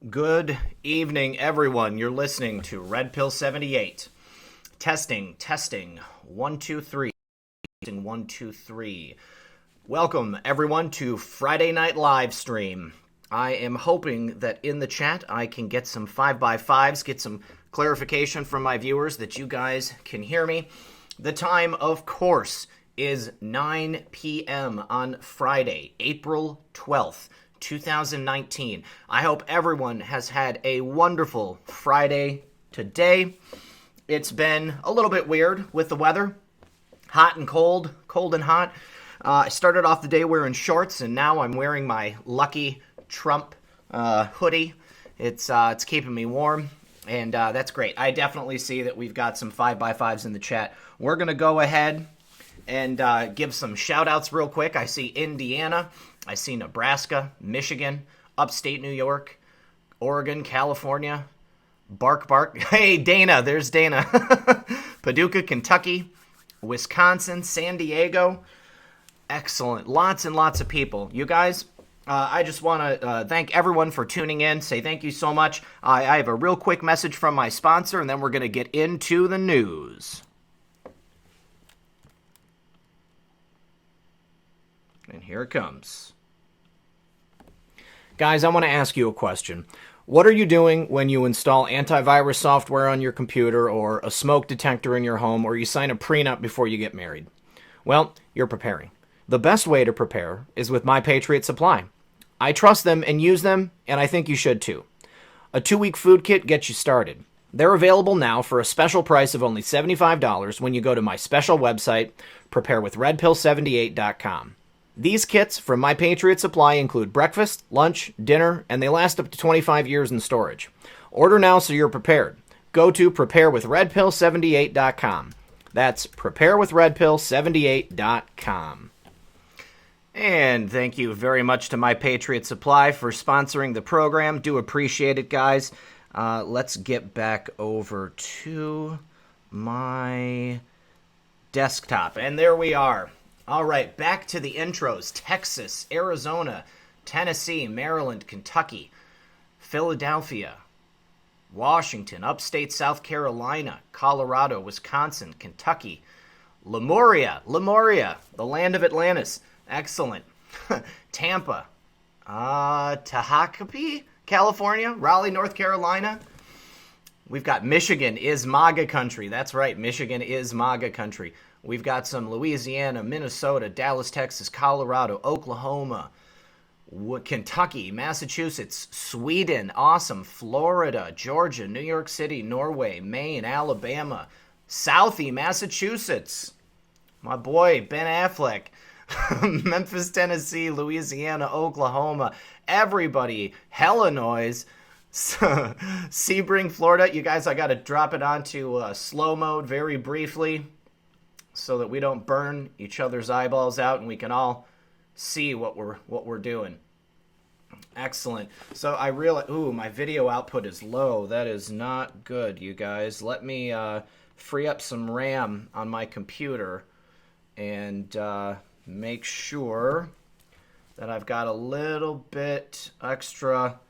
Good evening, everyone. You're listening to Red Pill 78. Testing. 1, 2, 3. 1, 2, 3. Welcome, everyone, to Friday Night Livestream. I am hoping that in the chat I can get some 5x5s, get some clarification from my viewers that you guys can hear me. The time, of course, is 9 p.m. on Friday, April 12th. 2019. I hope everyone has had a wonderful Friday today. It's been a little bit weird with the weather. Hot and cold, cold and hot. I started off the day wearing shorts, and now I'm wearing my Lucky Trump hoodie. It's keeping me warm, and that's great. I definitely see that we've got some 5x5s in the chat. We're going to go ahead and give some shout-outs real quick. I see Indiana. I see Nebraska, Michigan, upstate New York, Oregon, California, Bark. Hey, Dana, there's Dana. Paducah, Kentucky, Wisconsin, San Diego. Excellent. Lots and lots of people. You guys, I just want to thank everyone for tuning in. Say thank you so much. I have a real quick message from my sponsor, and then we're going to get into the news. And here it comes. Guys, I want to ask you a question. What are you doing when you install antivirus software on your computer or a smoke detector in your home or you sign a prenup before you get married? Well, you're preparing. The best way to prepare is with My Patriot Supply. I trust them and use them, and I think you should too. A 2-week food kit gets you started. They're available now for a special price of only $75 when you go to my special website, preparewithredpill78.com. These kits from My Patriot Supply include breakfast, lunch, dinner, and they last up to 25 years in storage. Order now so you're prepared. Go to preparewithredpill78.com. That's preparewithredpill78.com. And thank you very much to My Patriot Supply for sponsoring the program. Do appreciate it, guys. Let's get back over to my desktop. And there we are. All right, back to the intros. Texas, Arizona, Tennessee, Maryland, Kentucky, Philadelphia, Washington, upstate South Carolina, Colorado, Wisconsin, Kentucky, Lemuria, the land of Atlantis. Excellent. Tampa, Tehachapi, California, Raleigh, North Carolina. We've got Michigan is MAGA country. That's right, Michigan is MAGA country. We've got some Louisiana, Minnesota, Dallas, Texas, Colorado, Oklahoma, Kentucky, Massachusetts, Sweden, awesome, Florida, Georgia, New York City, Norway, Maine, Alabama, Southie, Massachusetts, my boy Ben Affleck, Memphis, Tennessee, Louisiana, Oklahoma, everybody, Illinois, Sebring, Florida. You guys, I got to drop it onto slow mode very briefly, so that we don't burn each other's eyeballs out and we can all see what we're doing. Excellent. So I realize, my video output is low. That is not good, you guys. Let me free up some RAM on my computer and make sure that I've got a little bit extra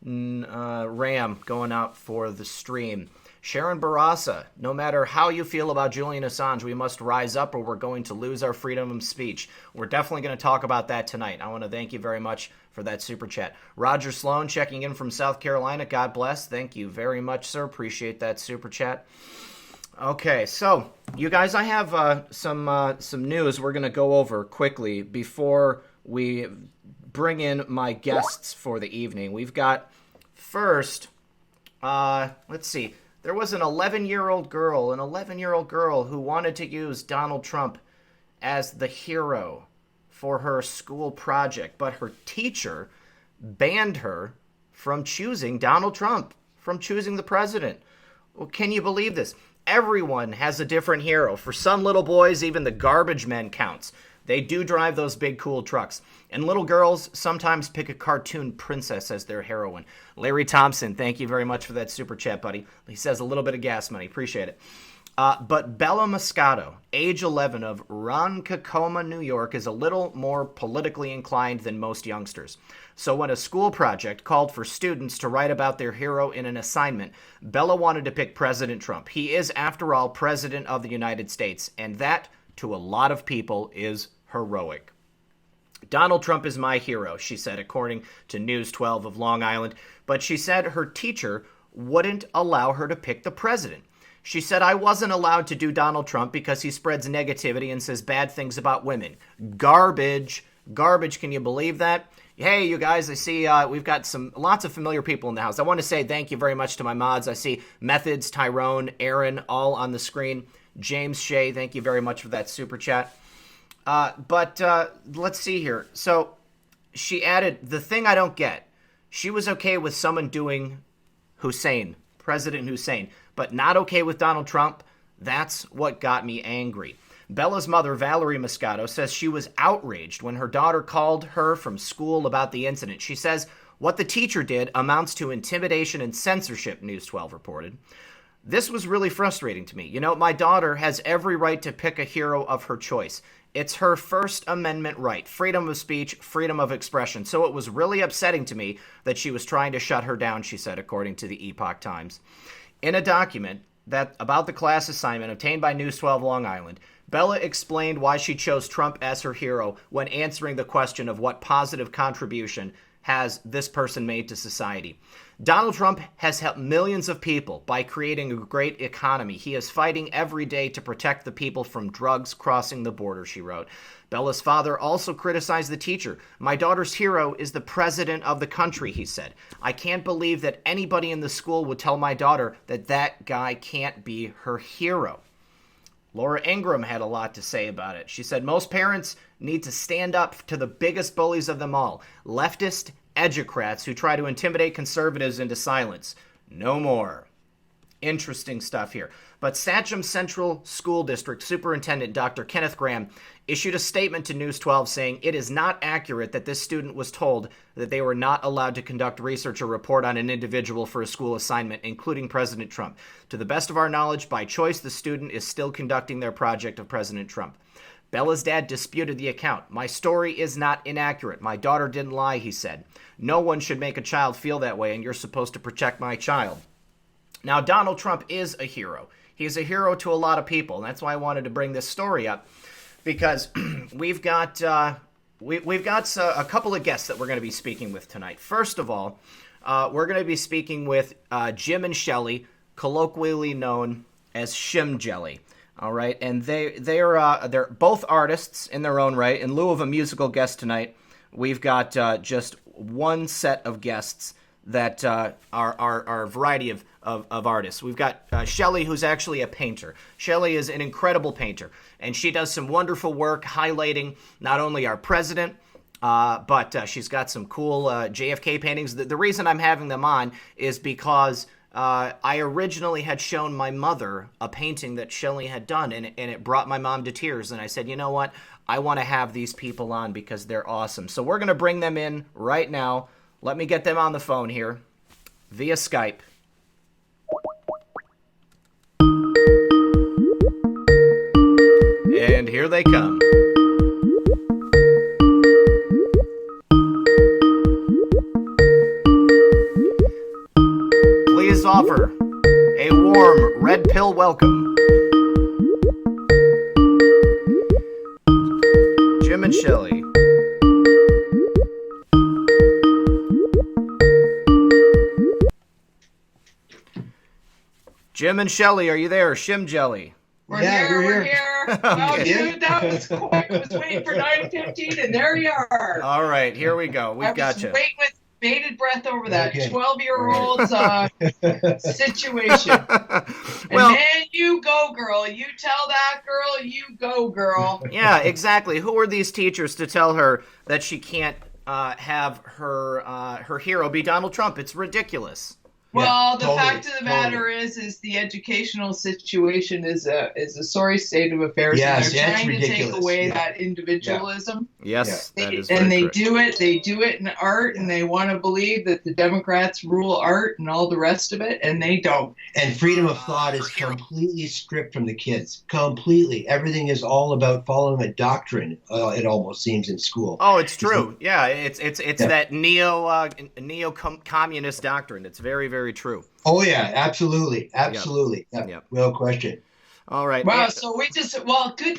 RAM going out for the stream. Sharon Barassa, no matter how you feel about Julian Assange, we must rise up or we're going to lose our freedom of speech. We're definitely going to talk about that tonight. I want to thank you very much for that super chat. Roger Sloan checking in from South Carolina. God bless. Thank you very much, sir. Appreciate that super chat. Okay, so you guys, I have some news we're going to go over quickly before we bring in my guests for the evening. We've got first, let's see. There was an 11-year-old girl who wanted to use Donald Trump as the hero for her school project, but her teacher banned her from choosing Donald Trump, from choosing the president. Well, can you believe this? Everyone has a different hero. For some little boys, even the garbage men counts. They do drive those big, cool trucks. And little girls sometimes pick a cartoon princess as their heroine. Larry Thompson, thank you very much for that super chat, buddy. He says a little bit of gas money. Appreciate it. But Bella Moscato, age 11, of Ronkonkoma, New York, is a little more politically inclined than most youngsters. So when a school project called for students to write about their hero in an assignment, Bella wanted to pick President Trump. He is, after all, President of the United States, and that, to a lot of people, is heroic. Donald Trump is my hero, she said, according to News 12 of Long Island. But she said her teacher wouldn't allow her to pick the president. She said, I wasn't allowed to do Donald Trump because he spreads negativity and says bad things about women. Garbage. Garbage. Can you believe that? Hey, you guys, I see we've got lots of familiar people in the house. I want to say thank you very much to my mods. I see Methods, Tyrone, Aaron, all on the screen. James Shea, thank you very much for that super chat. But let's see here. So she added, the thing I don't get, she was okay with someone doing Hussein, President Hussein, but not okay with Donald Trump. That's what got me angry. Bella's mother, Valerie Moscato, says she was outraged when her daughter called her from school about the incident. She says what the teacher did amounts to intimidation and censorship, News 12 reported. This was really frustrating to me. You know, my daughter has every right to pick a hero of her choice. It's her First Amendment right, freedom of speech, freedom of expression. So it was really upsetting to me that she was trying to shut her down, she said, according to the Epoch Times. In a document about the class assignment obtained by News 12 Long Island, Bella explained why she chose Trump as her hero when answering the question of what positive contribution has this person made to society. Donald Trump has helped millions of people by creating a great economy. He is fighting every day to protect the people from drugs crossing the border, she wrote. Bella's father also criticized the teacher. My daughter's hero is the president of the country, he said. I can't believe that anybody in the school would tell my daughter that that guy can't be her hero. Laura Ingraham had a lot to say about it. She said, most parents need to stand up to the biggest bullies of them all, leftist educrats who try to intimidate conservatives into silence. No more. Interesting stuff here. But Satcham Central School District Superintendent Dr. Kenneth Graham issued a statement to News 12 saying it is not accurate that this student was told that they were not allowed to conduct research or report on an individual for a school assignment, including President Trump. To the best of our knowledge, by choice, the student is still conducting their project of President Trump. Bella's dad disputed the account. My story is not inaccurate. My daughter didn't lie, he said. No one should make a child feel that way, and you're supposed to protect my child. Now, Donald Trump is a hero. He's a hero to a lot of people, and that's why I wanted to bring this story up, because we've got a couple of guests that we're going to be speaking with tonight. First of all, we're going to be speaking with Jim and Shelley, colloquially known as ShimJelly. All right, and they're both artists in their own right. In lieu of a musical guest tonight, we've got just one set of guests that are a variety of artists. We've got Shelley, who's actually a painter. Shelley is an incredible painter, and she does some wonderful work highlighting not only our president, but she's got some cool JFK paintings. The reason I'm having them on is because I originally had shown my mother a painting that Shelley had done, and it brought my mom to tears. And I said, you know what? I want to have these people on because they're awesome. So we're going to bring them in right now. Let me get them on the phone here via Skype. And here they come. Please offer a warm red pill welcome. Jim and Shelley. Jim and Shelley, are you there? ShimJelly. We're here. Oh, dude, that was quick. I was waiting for 9:15, and there you are. All right, here we go. We've got you. Waiting with bated breath over that 12-year-old's situation. Well, and man, you go, girl. You tell that girl, you go, girl. Yeah, exactly. Who are these teachers to tell her that she can't have her hero be Donald Trump? It's ridiculous. Well, the fact of the matter is the educational situation is a sorry state of affairs. Yes, and they're trying to take away that individualism. Yes, that is and very they correct. do it. They do it in art, and they want to believe that the Democrats rule art and all the rest of it, and they don't. And freedom of thought is completely stripped from the kids. Completely, everything is all about following a doctrine. It almost seems in school. Oh, it's true. Yeah, it's that neo communist doctrine. It's very, very true. Oh yeah, absolutely. Yep. No question. All right. Wow. So good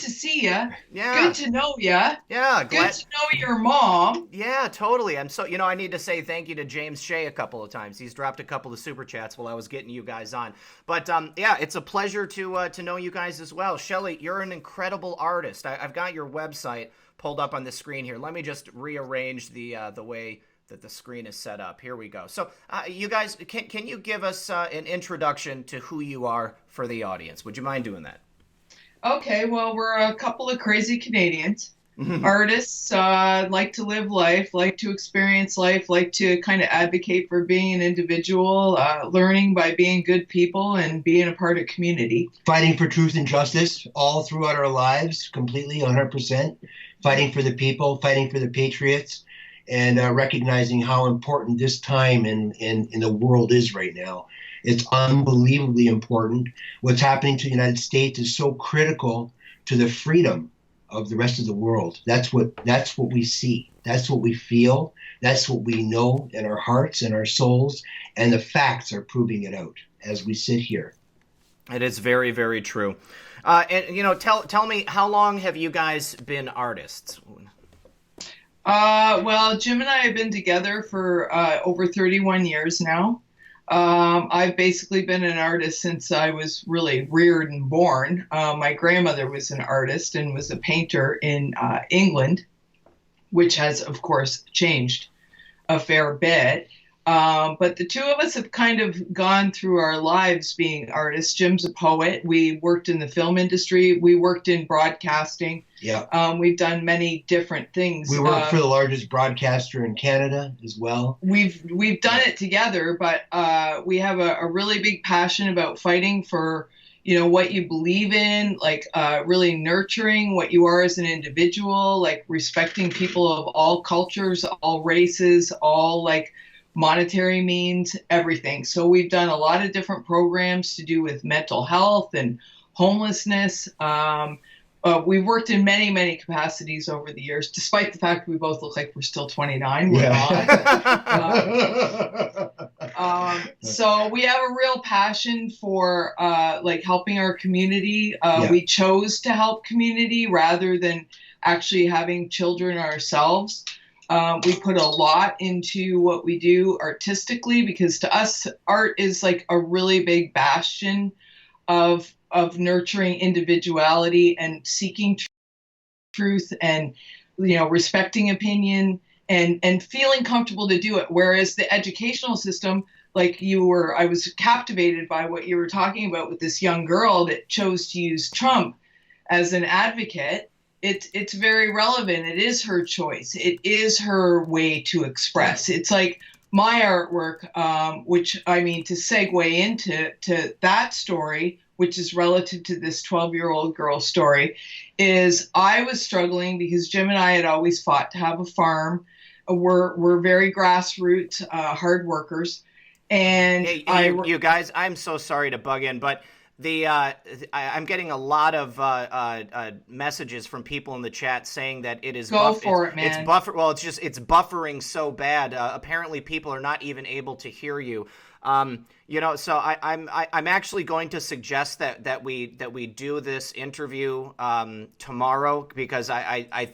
to see you. Yeah. Good to know you. Yeah. Good to know your mom. Yeah, totally. I'm so, I need to say thank you to James Shea a couple of times. He's dropped a couple of super chats while I was getting you guys on. But yeah, it's a pleasure to know you guys as well. Shelly, you're an incredible artist. I've got your website pulled up on the screen here. Let me just rearrange the way that the screen is set up. Here we go. So you guys, can you give us an introduction to who you are for the audience? Would you mind doing that? Okay, well, we're a couple of crazy Canadians. Artists, like to live life, like to experience life, like to kind of advocate for being an individual, learning by being good people and being a part of community. Fighting for truth and justice all throughout our lives, completely, 100%. Fighting for the people, fighting for the patriots, and recognizing how important this time in the world is right now. It's unbelievably important. What's happening to the United States is so critical to the freedom of the rest of the world. That's what we see. That's what we feel. That's what we know in our hearts and our souls. And the facts are proving it out as we sit here. It is very, very true. And tell me, how long have you guys been artists? Well, Jim and I have been together for over 31 years now. I've basically been an artist since I was really reared and born. My grandmother was an artist and was a painter in England, which has, of course, changed a fair bit. But the two of us have kind of gone through our lives being artists. Jim's a poet. We worked in the film industry. We worked in broadcasting. Yeah. We've done many different things. We work for the largest broadcaster in Canada as well. We've done it together, but we have a really big passion about fighting for, what you believe in, like really nurturing what you are as an individual, like respecting people of all cultures, all races, all like monetary means, everything. So we've done a lot of different programs to do with mental health and homelessness. We've worked in many, many capacities over the years, despite the fact we both look like we're still 29. We're not. So we have a real passion for like helping our community. We chose to help community rather than actually having children ourselves. We put a lot into what we do artistically because to us, art is like a really big bastion of nurturing individuality and seeking truth and, respecting opinion and feeling comfortable to do it. Whereas the educational system, like I was captivated by what you were talking about with this young girl that chose to use Trump as an advocate. It's very relevant. It is her choice. It is her way to express. It's like my artwork, which to segue into that story, which is relative to this 12-year-old girl story, is I was struggling because Jim and I had always fought to have a farm. We're very grassroots, hard workers. And you guys, I'm so sorry to bug in, but I'm getting a lot of messages from people in the chat saying that it is man. It's buffer. Well, it's buffering so bad. Apparently, people are not even able to hear you. So I'm actually going to suggest that we do this interview tomorrow because I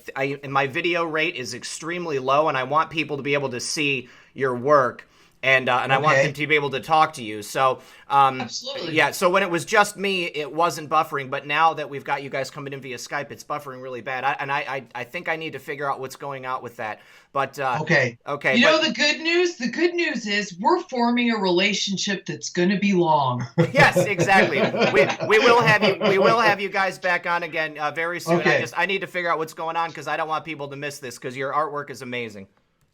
my video rate is extremely low and I want people to be able to see your work. And I want them to be able to talk to you. So, absolutely. Yeah. So when it was just me, it wasn't buffering. But now that we've got you guys coming in via Skype, it's buffering really bad. I think I need to figure out what's going on with that. But okay. The good news. The good news is we're forming a relationship that's going to be long. Yes, exactly. We will have you. We will have you guys back on again very soon. Okay. I need to figure out what's going on because I don't want people to miss this because your artwork is amazing.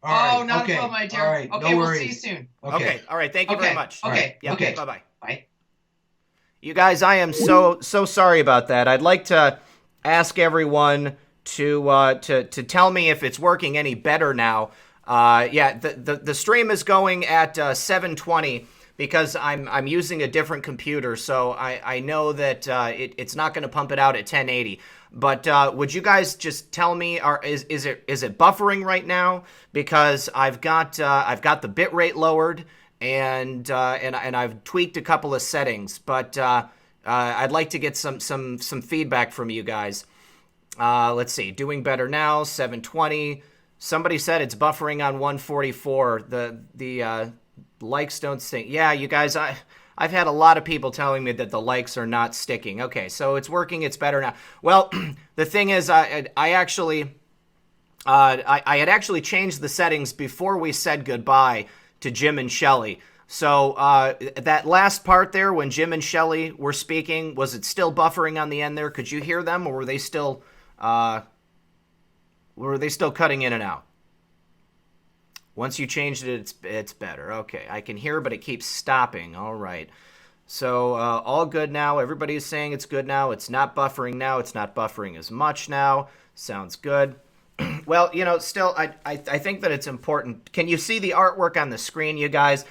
All right. Oh, not a problem, my dear. All right. Okay, No we'll worries. see you soon. Okay. All right. Thank you very much. Okay. Yeah. Okay. Bye-bye. Bye. You guys, I am so sorry about that. I'd like to ask everyone to tell me if it's working any better now. Yeah, the stream is going at 720 because I'm using a different computer, so I know that it's not going to pump it out at 1080. But would you guys just tell me, is it buffering right now? Because I've got the bit rate lowered and I've tweaked a couple of settings, but I'd like to get some feedback from you guys. Let's see, doing better now, 720. Somebody said it's buffering on 144. The likes don't sync. Yeah, you guys, I've had a lot of people telling me that the likes are not sticking. Okay, so it's working. It's better now. Well, the thing is, I had actually changed the settings before we said goodbye to Jim and Shelley. So that last part there, when Jim and Shelley were speaking, was it still buffering on the end there? Could you hear them, or were they still cutting in and out? Once you changed it, it's better. Okay, I can hear, but it keeps stopping. All right. So all good now. Everybody's saying it's good now. It's not buffering now. It's not buffering as much now. Sounds good. Well, still, I think that it's important. Can you see the artwork on the screen, you guys?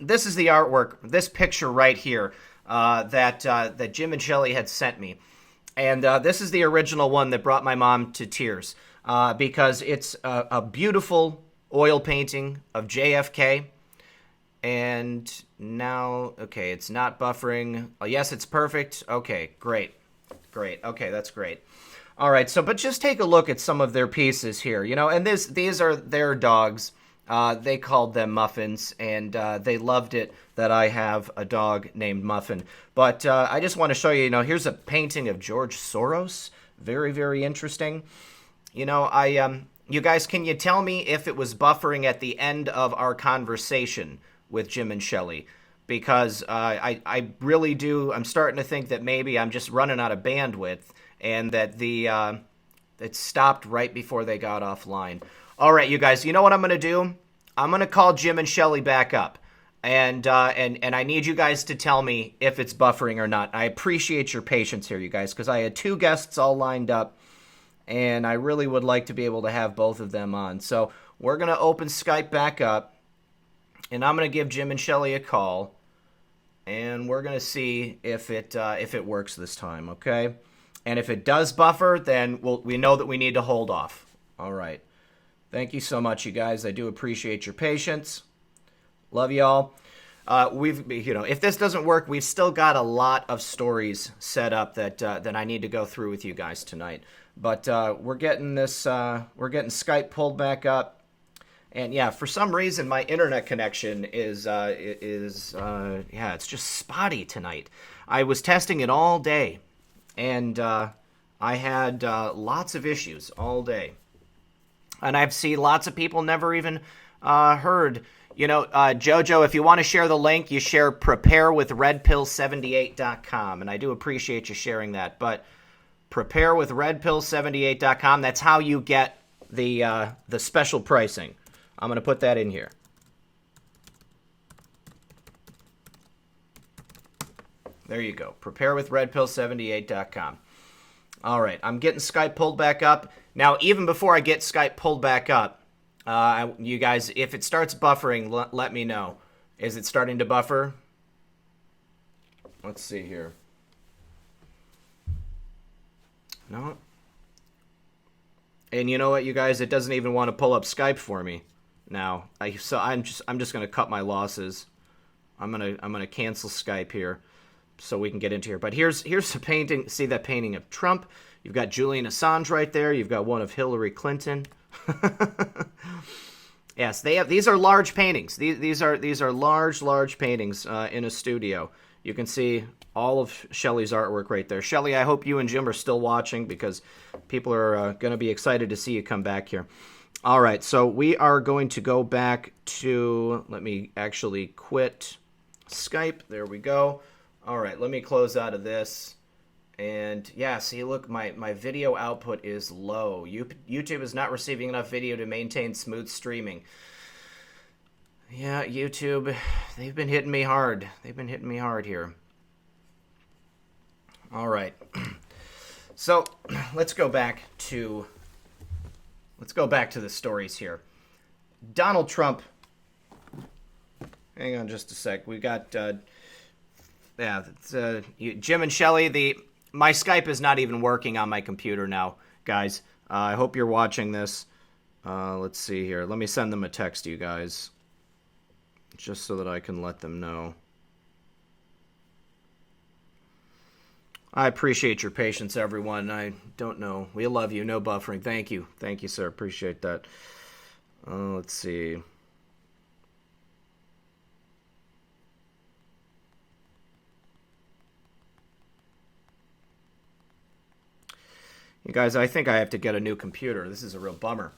This is the artwork, this picture right here that Jim and Shelley had sent me. And this is the original one that brought my mom to tears because it's a beautiful oil painting of JFK. And now, okay, it's not buffering. Oh, yes, it's perfect. Okay, great. Okay, that's great. All right, but just take a look at some of their pieces here, and these are their dogs. They called them Muffins, and they loved it that I have a dog named Muffin. But I just want to show you, here's a painting of George Soros. Very, very interesting. You guys, can you tell me if it was buffering at the end of our conversation with Jim and Shelley? Because I really do, I'm starting to think that maybe I'm just running out of bandwidth and that it stopped right before they got offline. All right, you guys, you know what I'm going to do? I'm going to call Jim and Shelley back up. And I need you guys to tell me if it's buffering or not. I appreciate your patience here, you guys, because I had two guests all lined up. And I really would like to be able to have both of them on. So we're going to open Skype back up. And I'm going to give Jim and Shelley a call. And we're going to see if it works this time, okay? And if it does buffer, then we know that we need to hold off. All right. Thank you so much, you guys. I do appreciate your patience. Love y'all. If this doesn't work, we've still got a lot of stories set up that I need to go through with you guys tonight. But we're getting Skype pulled back up, and yeah, for some reason my internet connection is it's just spotty tonight. I was testing it all day, and I had lots of issues all day, and I've seen lots of people never even heard. Jojo, if you want to share the link, you share preparewithredpill78.com, and I do appreciate you sharing that. But preparewithredpill78.com, that's how you get the special pricing. I'm going to put that in here. There you go, preparewithredpill78.com. All right, I'm getting Skype pulled back up. Now, even before I get Skype pulled back up, you guys, if it starts buffering, let me know. Is it starting to buffer? Let's see here. No. And you know what, you guys? It doesn't even want to pull up Skype for me now. So I'm just going to cut my losses. I'm gonna cancel Skype here, so we can get into here. But here's the painting. See that painting of Trump? You've got Julian Assange right there. You've got one of Hillary Clinton. Yes, these are large paintings. These are large paintings in a studio. You can see all of Shelley's artwork right there. Shelley, I hope you and Jim are still watching because people are going to be excited to see you come back here. All right, so we are going to go back to, let me actually quit Skype. There we go. All right, let me close out of this. And yeah, see, look, my video output is low. YouTube is not receiving enough video to maintain smooth streaming. Yeah, YouTube, they've been hitting me hard. They've been hitting me hard here. All right. So let's go back to the stories here. Donald Trump. Hang on just a sec. We got Jim and Shelly. My Skype is not even working on my computer now, guys. I hope you're watching this. Let's see here. Let me send them a text, you guys, just so that I can let them know. I appreciate your patience, everyone. I don't know. We love you. No buffering. Thank you. Thank you, sir. Appreciate that. Let's see. You guys, I think I have to get a new computer. This is a real bummer.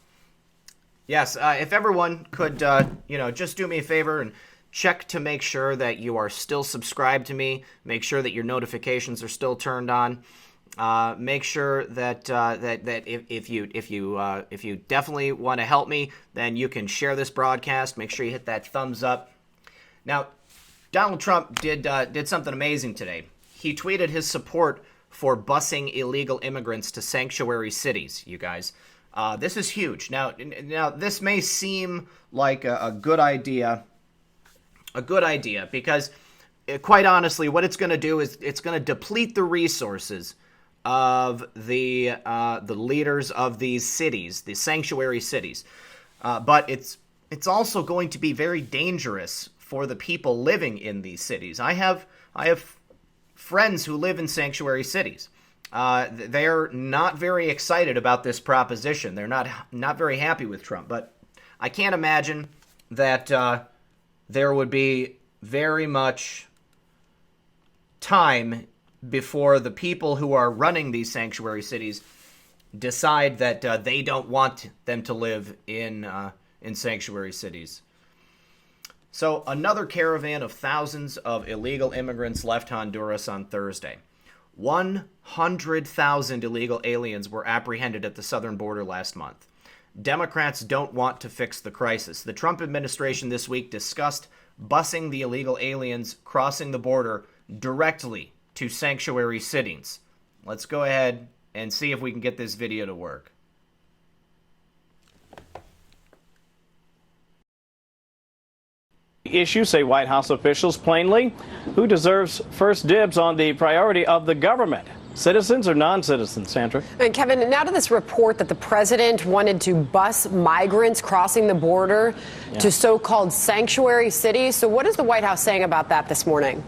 Yes, if everyone could, just do me a favor and check to make sure that you are still subscribed to me. Make sure that your notifications are still turned on. Make sure that if you definitely want to help me, then you can share this broadcast. Make sure you hit that thumbs up. Now, Donald Trump did something amazing today. He tweeted his support for busing illegal immigrants to sanctuary cities. You guys, this is huge. Now this may seem like a good idea. A good idea, because quite honestly, what it's going to do is it's going to deplete the resources of the leaders of these cities, the sanctuary cities. But it's also going to be very dangerous for the people living in these cities. I have friends who live in sanctuary cities. They're not very excited about this proposition. They're not very happy with Trump. But I can't imagine that there would be very much time before the people who are running these sanctuary cities decide that they don't want them to live in sanctuary cities. So another caravan of thousands of illegal immigrants left Honduras on Thursday. 100,000 illegal aliens were apprehended at the southern border last month. Democrats don't want to fix the crisis. The Trump administration this week discussed busing the illegal aliens crossing the border directly to sanctuary cities. Let's go ahead and see if we can get this video to work. Issue, say White House officials plainly. Who deserves first dibs on the priority of the government? Citizens or non-citizens, Sandra? And Kevin, now to this report that the president wanted to bus migrants crossing the border to so-called sanctuary cities. So what is the White House saying about that this morning?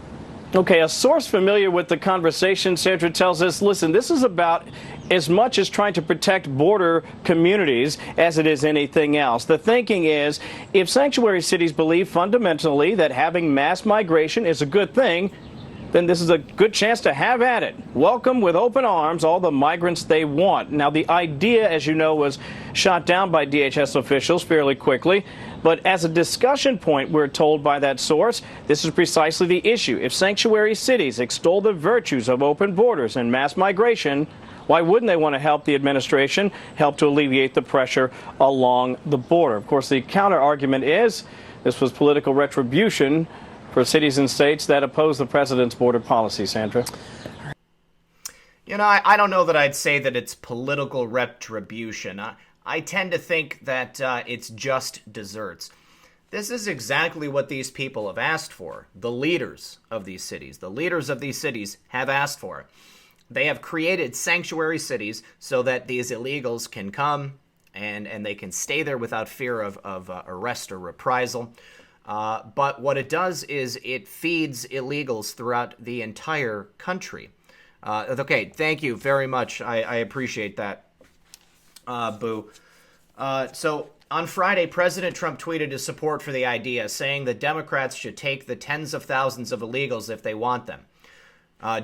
Okay, a source familiar with the conversation, Sandra, tells us, listen, this is about as much as trying to protect border communities as it is anything else. The thinking is, if sanctuary cities believe fundamentally that having mass migration is a good thing, then this is a good chance to have at it. Welcome with open arms all the migrants they want. Now, the idea, as you know, was shot down by DHS officials fairly quickly. But as a discussion point, we're told by that source, this is precisely the issue. If sanctuary cities extol the virtues of open borders and mass migration, why wouldn't they want to help the administration help to alleviate the pressure along the border? Of course, the counter argument is this was political retribution for cities and states that oppose the president's border policy, Sandra. You know, I don't know that I'd say that it's political retribution. I tend to think that it's just desserts. This is exactly what these people have asked for. The leaders of these cities. The leaders of these cities have asked for it. They have created sanctuary cities so that these illegals can come and they can stay there without fear of arrest or reprisal. But what it does is it feeds illegals throughout the entire country. Okay, thank you very much. I appreciate that, Boo. So on Friday, President Trump tweeted his support for the idea, saying that Democrats should take the tens of thousands of illegals if they want them.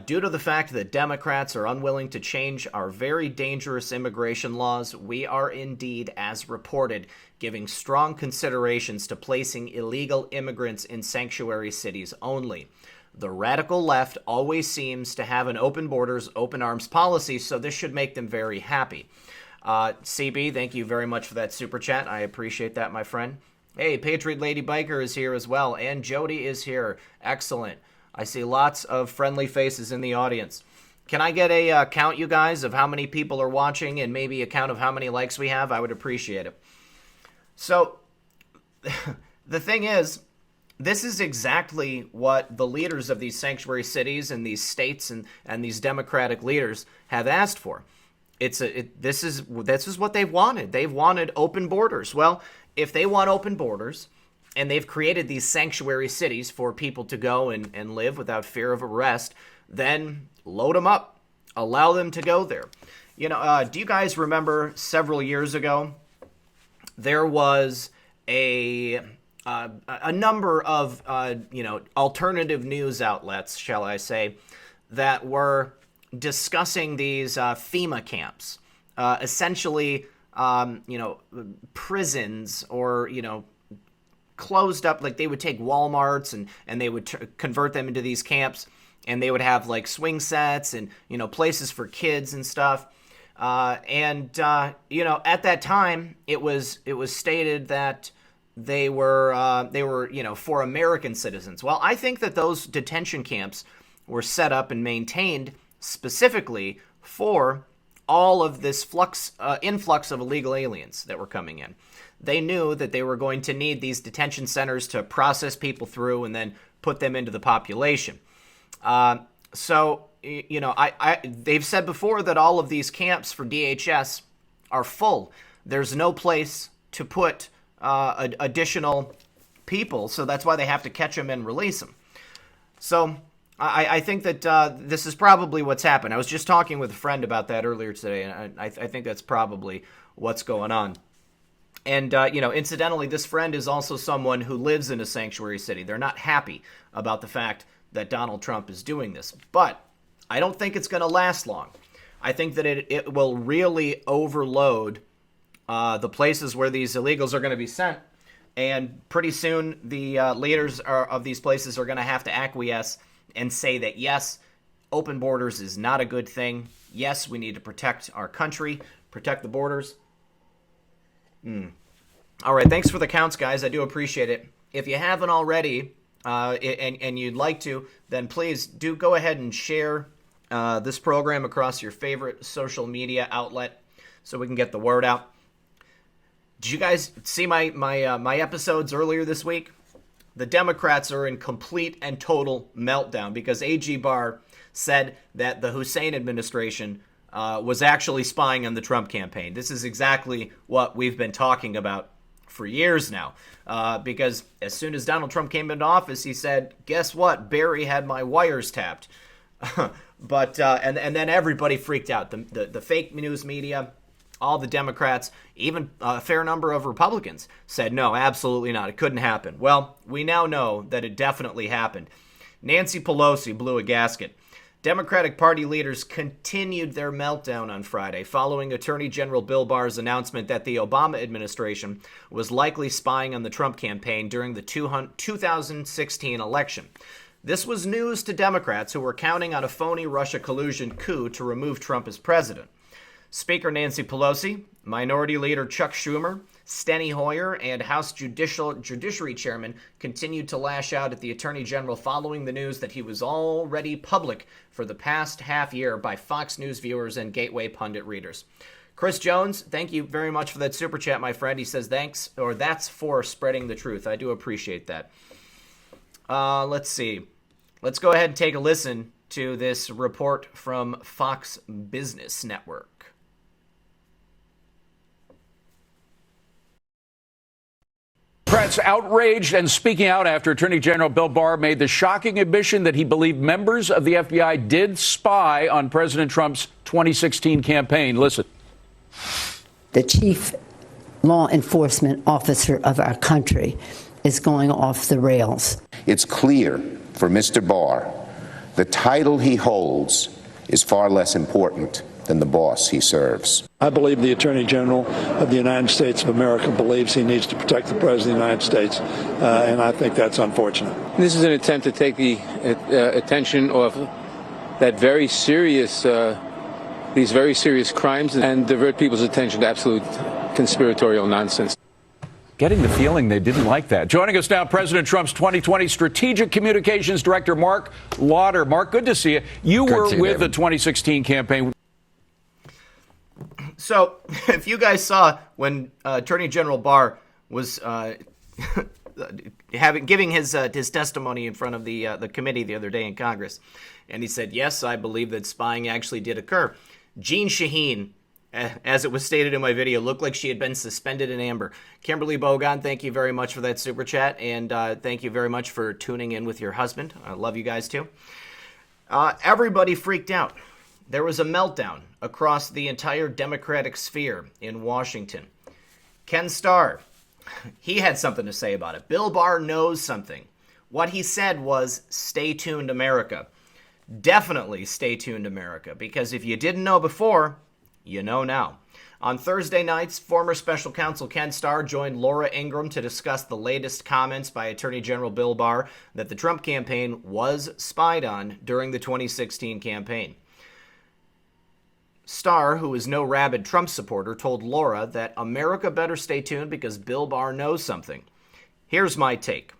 Due to the fact that Democrats are unwilling to change our very dangerous immigration laws, we are indeed, as reported, giving strong considerations to placing illegal immigrants in sanctuary cities only. The radical left always seems to have an open borders, open arms policy, so this should make them very happy. CB, thank you very much for that super chat. I appreciate that, my friend. Hey, Patriot Lady Biker is here as well, and Jody is here. Excellent. I see lots of friendly faces in the audience. Can I get a count, you guys, of how many people are watching and maybe a count of how many likes we have? I would appreciate it. So the thing is, this is exactly what the leaders of these sanctuary cities and these states and these democratic leaders have asked for. This is what they've wanted. They've wanted open borders. Well, if they want open borders and they've created these sanctuary cities for people to go and live without fear of arrest, then load them up. Allow them to go there. You know, do you guys remember several years ago, there was a number of, alternative news outlets, shall I say, that were discussing these FEMA camps, essentially, prisons or, closed up, like they would take Walmarts and they would convert them into these camps, and they would have like swing sets and, places for kids and stuff. At that time, it was stated that they were for American citizens. Well, I think that those detention camps were set up and maintained specifically for all of this influx of illegal aliens that were coming in. They knew that they were going to need these detention centers to process people through and then put them into the population. They've said before that all of these camps for DHS are full. There's no place to put additional people, so that's why they have to catch them and release them. So I think that this is probably what's happened. I was just talking with a friend about that earlier today, and I think that's probably what's going on. And, incidentally, this friend is also someone who lives in a sanctuary city. They're not happy about the fact that Donald Trump is doing this. But I don't think it's going to last long. I think that it will really overload the places where these illegals are going to be sent. And pretty soon the leaders of these places are going to have to acquiesce and say that, yes, open borders is not a good thing. Yes, we need to protect our country, protect the borders. All right, thanks for the counts, guys. I do appreciate it. If you haven't already and you'd like to, then please do go ahead and share this program across your favorite social media outlet so we can get the word out. Did you guys see my episodes earlier this week? The Democrats are in complete and total meltdown because A.G. Barr said that the Hussein administration was actually spying on the Trump campaign. This is exactly what we've been talking about for years now, because as soon as Donald Trump came into office, he said, guess what? Barry had my wires tapped. But and then everybody freaked out. The fake news media, all the Democrats, even a fair number of Republicans said, no, absolutely not. It couldn't happen. Well, we now know that it definitely happened. Nancy Pelosi blew a gasket. Democratic Party leaders continued their meltdown on Friday following Attorney General Bill Barr's announcement that the Obama administration was likely spying on the Trump campaign during the 2016 election. This was news to Democrats who were counting on a phony Russia collusion coup to remove Trump as president. Speaker Nancy Pelosi, Minority Leader Chuck Schumer, Steny Hoyer, and House Judiciary Chairman continued to lash out at the Attorney General following the news that he was already public for the past half year by Fox News viewers and Gateway pundit readers. Chris Jones, thank you very much for that super chat, my friend. He says thanks, or that's for spreading the truth. I do appreciate that. Let's see. Let's go ahead and take a listen to this report from Fox Business Network. Democrats outraged and speaking out after Attorney General Bill Barr made the shocking admission that he believed members of the FBI did spy on President Trump's 2016 campaign. Listen. The chief law enforcement officer of our country is going off the rails. It's clear for Mr. Barr the title he holds is far less important than the boss he serves. I believe the Attorney General of the United States of America believes he needs to protect the President of the United States, and I think that's unfortunate. This is an attempt to take the attention off that very serious, these very serious crimes and divert people's attention to absolute conspiratorial nonsense. getting the feeling they didn't like that. Joining us now, President Trump's 2020 Strategic Communications Director, Mark Lauder. Mark, good to see you. You were with the 2016 campaign. So, if you guys saw when Attorney General Barr was giving his testimony in front of the committee the other day in Congress, and he said, yes, I believe that spying actually did occur. Jean Shaheen, as it was stated in my video, looked like she had been suspended in amber. Kimberly Bogon, thank you very much for that super chat, and thank you very much for tuning in with your husband. I love you guys too. Everybody freaked out. There was a meltdown across the entire Democratic sphere in Washington. Ken Starr, he had something to say about it. Bill Barr knows something. What he said was, stay tuned, America. Definitely stay tuned, America, because if you didn't know before, you know now. On Thursday nights, former special counsel Ken Starr joined Laura Ingraham to discuss the latest comments by Attorney General Bill Barr that the Trump campaign was spied on during the 2016 campaign. Starr, who is no rabid Trump supporter, told Laura that America better stay tuned because Bill Barr knows something. Here's my take.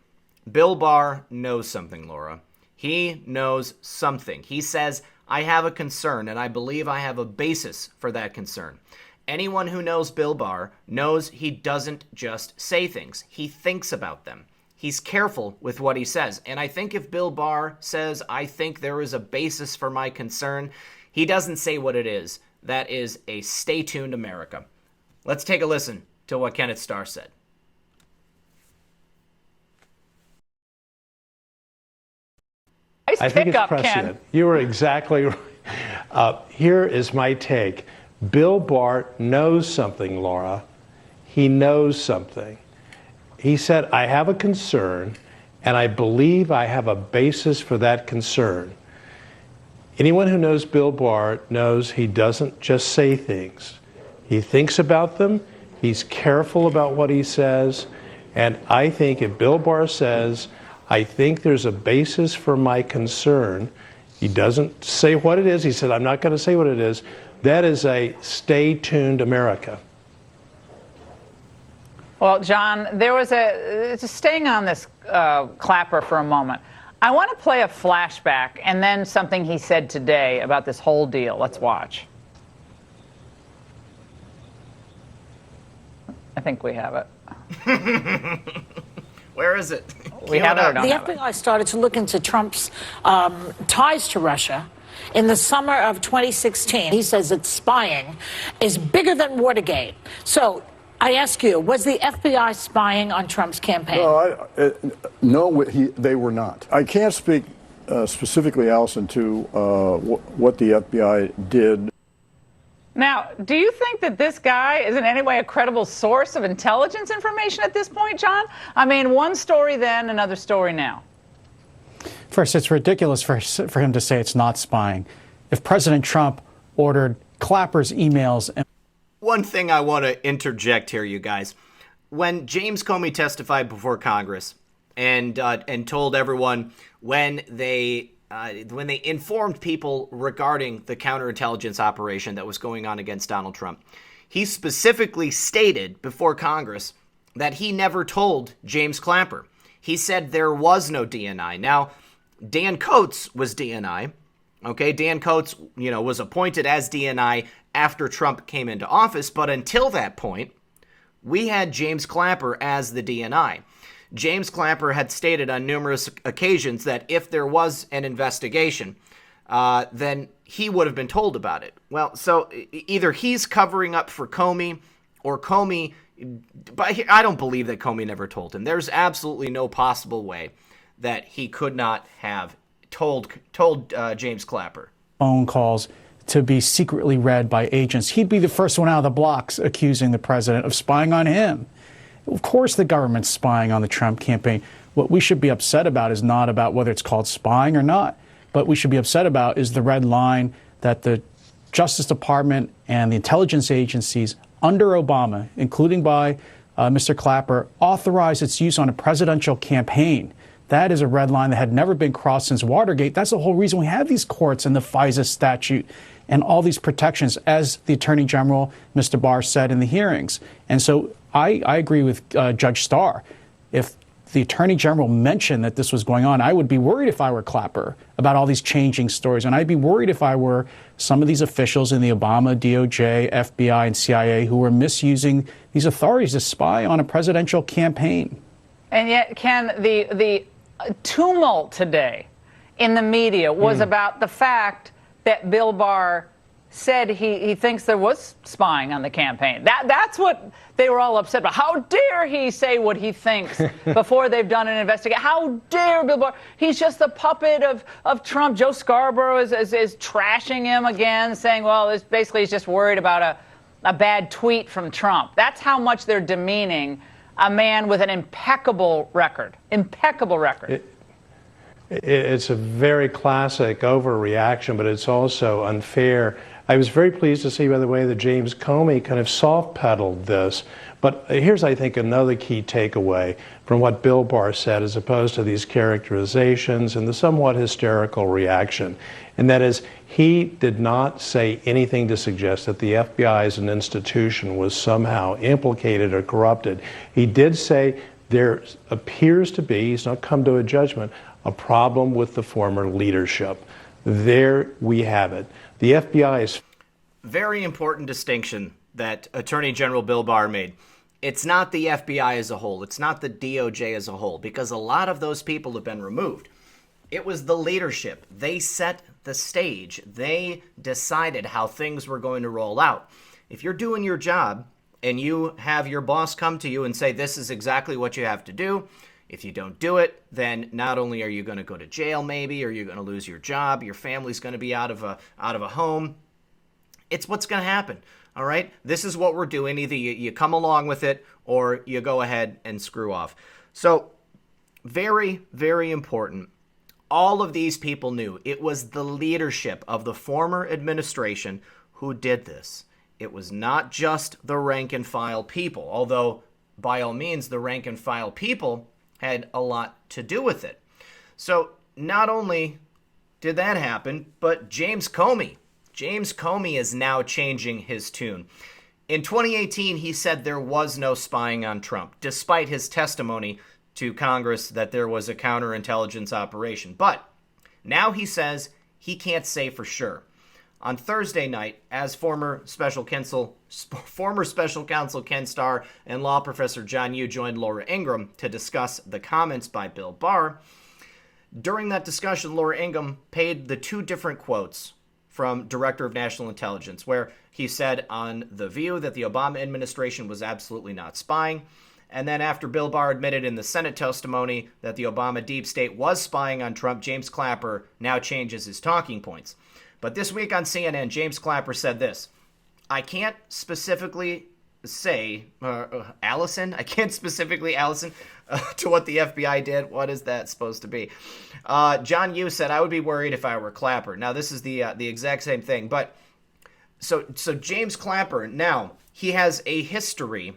Bill Barr knows something, Laura. He knows something. He says, I have a concern, and I believe I have a basis for that concern. Anyone who knows Bill Barr knows he doesn't just say things. He thinks about them. He's careful with what he says. And I think if Bill Barr says, I think there is a basis for my concern, he doesn't say what it is. That is a stay tuned America. Let's take a listen to what Kenneth Starr said. I think it's precedent. You were exactly right. Here is my take. Bill Barr knows something, Laura. He knows something. He said, I have a concern, and I believe I have a basis for that concern. Anyone who knows Bill Barr knows he doesn't just say things. He thinks about them. He's careful about what he says. And I think if Bill Barr says, I think there's a basis for my concern, he doesn't say what it is. He said, I'm not going to say what it is. That is a stay tuned America. Well, John, there was just staying on this Clapper for a moment. I want to play a flashback and then something he said today about this whole deal. Let's watch. I think we have it. Where is it? We have it or don't The have it? FBI started to look into Trump's ties to Russia in the summer of 2016. He says that spying is bigger than Watergate. So I ask you, was the FBI spying on Trump's campaign? No, they were not. I can't speak specifically, Allison, to what the FBI did. Now, do you think that this guy is in any way a credible source of intelligence information at this point, John? I mean, one story then, another story now. First, it's ridiculous for him to say it's not spying. If President Trump ordered Clapper's emails and one thing I want to interject here, you guys. When James Comey testified before Congress and told everyone when they informed people regarding the counterintelligence operation that was going on against Donald Trump, he specifically stated before Congress that he never told James Clapper. He said there was no DNI. Now, Dan Coates was DNI. Okay, Dan Coates, was appointed as DNI after Trump came into office, but until that point, we had James Clapper as the DNI. James Clapper had stated on numerous occasions that if there was an investigation, then he would have been told about it. Well, so either he's covering up for Comey or Comey, but I don't believe that Comey never told him. There's absolutely no possible way that he could not have told James Clapper. phone calls to be secretly read by agents. He'd be the first one out of the blocks accusing the president of spying on him. Of course the government's spying on the Trump campaign. What we should be upset about is not about whether it's called spying or not. What we should be upset about is the red line that the Justice Department and the intelligence agencies under Obama, including by Mr. Clapper, authorized its use on a presidential campaign That is a red line that had never been crossed since Watergate. That's the whole reason we have these courts and the FISA statute and all these protections, as the Attorney General, Mr. Barr, said in the hearings. And so I agree with Judge Starr. If the Attorney General mentioned that this was going on, I would be worried if I were Clapper about all these changing stories. And I'd be worried if I were some of these officials in the Obama, DOJ, FBI, and CIA who were misusing these authorities to spy on a presidential campaign. And yet, Ken, the tumult today in the media was about the fact that Bill Barr said he thinks there was spying on the campaign. That's what they were all upset about. How dare he say what he thinks before they've done an investigation? How dare Bill Barr? He's just the puppet of Trump. Joe Scarborough is trashing him again, saying, well, it's basically he's just worried about a bad tweet from Trump. That's how much they're demeaning a man with an impeccable record. Impeccable record. It's a very classic overreaction, but it's also unfair. I was very pleased to see, by the way, that James Comey kind of soft-pedaled this. But here's, I think, another key takeaway from what Bill Barr said, as opposed to these characterizations and the somewhat hysterical reaction. And that is, he did not say anything to suggest that the FBI as an institution was somehow implicated or corrupted. He did say there appears to be, he's not come to a judgment, a problem with the former leadership. There we have it. The FBI is... Very important distinction that Attorney General Bill Barr made. It's not the FBI as a whole. It's not the DOJ as a whole, because a lot of those people have been removed. It was the leadership. They set the stage. They decided how things were going to roll out. If you're doing your job and you have your boss come to you and say, this is exactly what you have to do, if you don't do it, then not only are you going to go to jail maybe, or you're going to lose your job, your family's going to be out of a home. It's what's going to happen, all right? This is what we're doing. Either you come along with it or you go ahead and screw off. So very, very important. All of these people knew it was the leadership of the former administration who did this. It was not just the rank and file people, although by all means the rank and file people had a lot to do with it. So not only did that happen, but James Comey is now changing his tune. In 2018, he said there was no spying on Trump, despite his testimony to Congress that there was a counterintelligence operation. But now he says he can't say for sure. On Thursday night, as former special counsel Ken Starr and law professor John Yoo joined Laura Ingraham to discuss the comments by Bill Barr. During that discussion, Laura Ingraham paid the two different quotes from Director of National Intelligence, where he said on The View that the Obama administration was absolutely not spying. And then after Bill Barr admitted in the Senate testimony that the Obama deep state was spying on Trump, James Clapper now changes his talking points. But this week on CNN, James Clapper said this: I can't specifically say, Allison, to what the FBI did. What is that supposed to be? John Yoo said, I would be worried if I were Clapper. Now, this is the exact same thing. But so James Clapper, now, he has a history,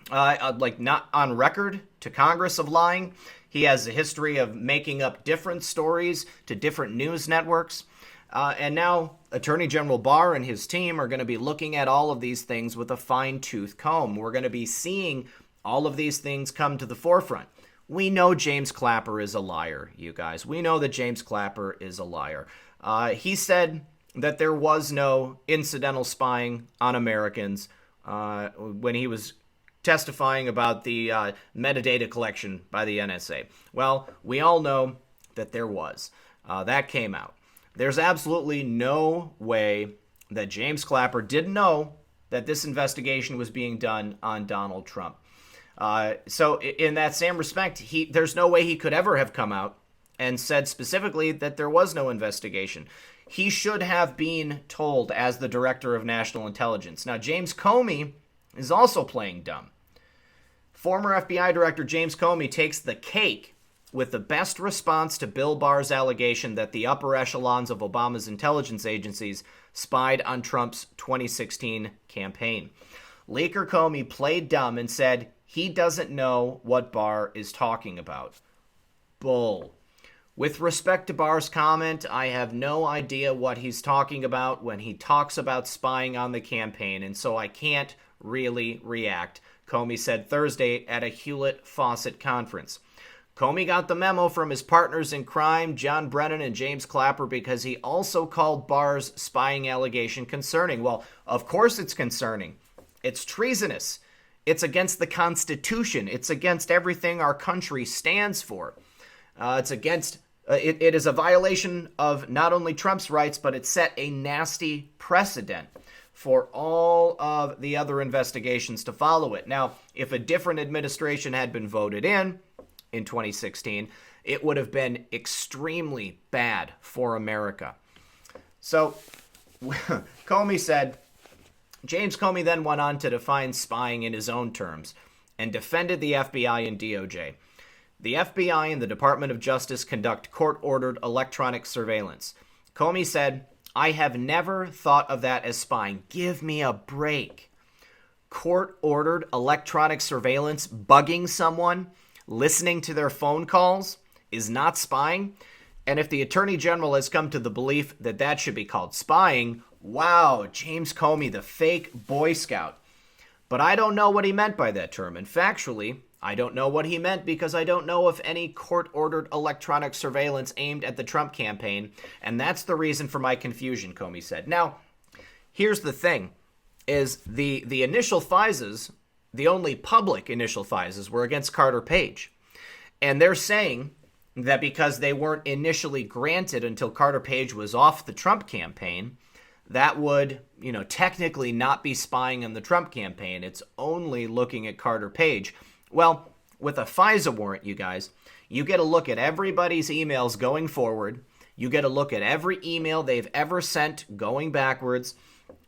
like not on record to Congress, of lying. He has a history of making up different stories to different news networks. And now Attorney General Barr and his team are going to be looking at all of these things with a fine-tooth comb. We're going to be seeing all of these things come to the forefront. We know James Clapper is a liar, you guys. We know that James Clapper is a liar. He said that there was no incidental spying on Americans when he was testifying about the metadata collection by the NSA. Well, we all know that there was. That came out. There's absolutely no way that James Clapper didn't know that this investigation was being done on Donald Trump. So in that same respect, there's no way he could ever have come out and said specifically that there was no investigation. He should have been told as the Director of National Intelligence. Now, James Comey is also playing dumb. Former FBI Director James Comey takes the cake with the best response to Bill Barr's allegation that the upper echelons of Obama's intelligence agencies spied on Trump's 2016 campaign. Leaker Comey played dumb and said he doesn't know what Barr is talking about. bull. With respect to Barr's comment, I have no idea what he's talking about when he talks about spying on the campaign, and so I can't really react, Comey said Thursday at a Hewlett-Faucet conference. Comey got the memo from his partners in crime, John Brennan and James Clapper, because he also called Barr's spying allegation concerning. Well, of course it's concerning. It's treasonous. It's against the Constitution. It's against everything our country stands for. It's against... It is a violation of not only Trump's rights, but it set a nasty precedent for all of the other investigations to follow it. Now, if a different administration had been voted in 2016, it would have been extremely bad for America. So, Comey said, James Comey then went on to define spying in his own terms and defended the FBI and DOJ. The FBI and the Department of Justice conduct court-ordered electronic surveillance. Comey said, I have never thought of that as spying. Give me a break. Court-ordered electronic surveillance, bugging someone, listening to their phone calls, is not spying? And if the Attorney General has come to the belief that that should be called spying, wow, James Comey, the fake Boy Scout. But I don't know what he meant by that term, and factually, I don't know what he meant because I don't know of any court-ordered electronic surveillance aimed at the Trump campaign, and that's the reason for my confusion, Comey said. Now, here's the thing, is the initial FISAs, the only public initial FISAs, were against Carter Page. And they're saying that because they weren't initially granted until Carter Page was off the Trump campaign, that would, technically not be spying on the Trump campaign. It's only looking at Carter Page. Well, with a FISA warrant, you guys, you get a look at everybody's emails going forward. You get a look at every email they've ever sent going backwards.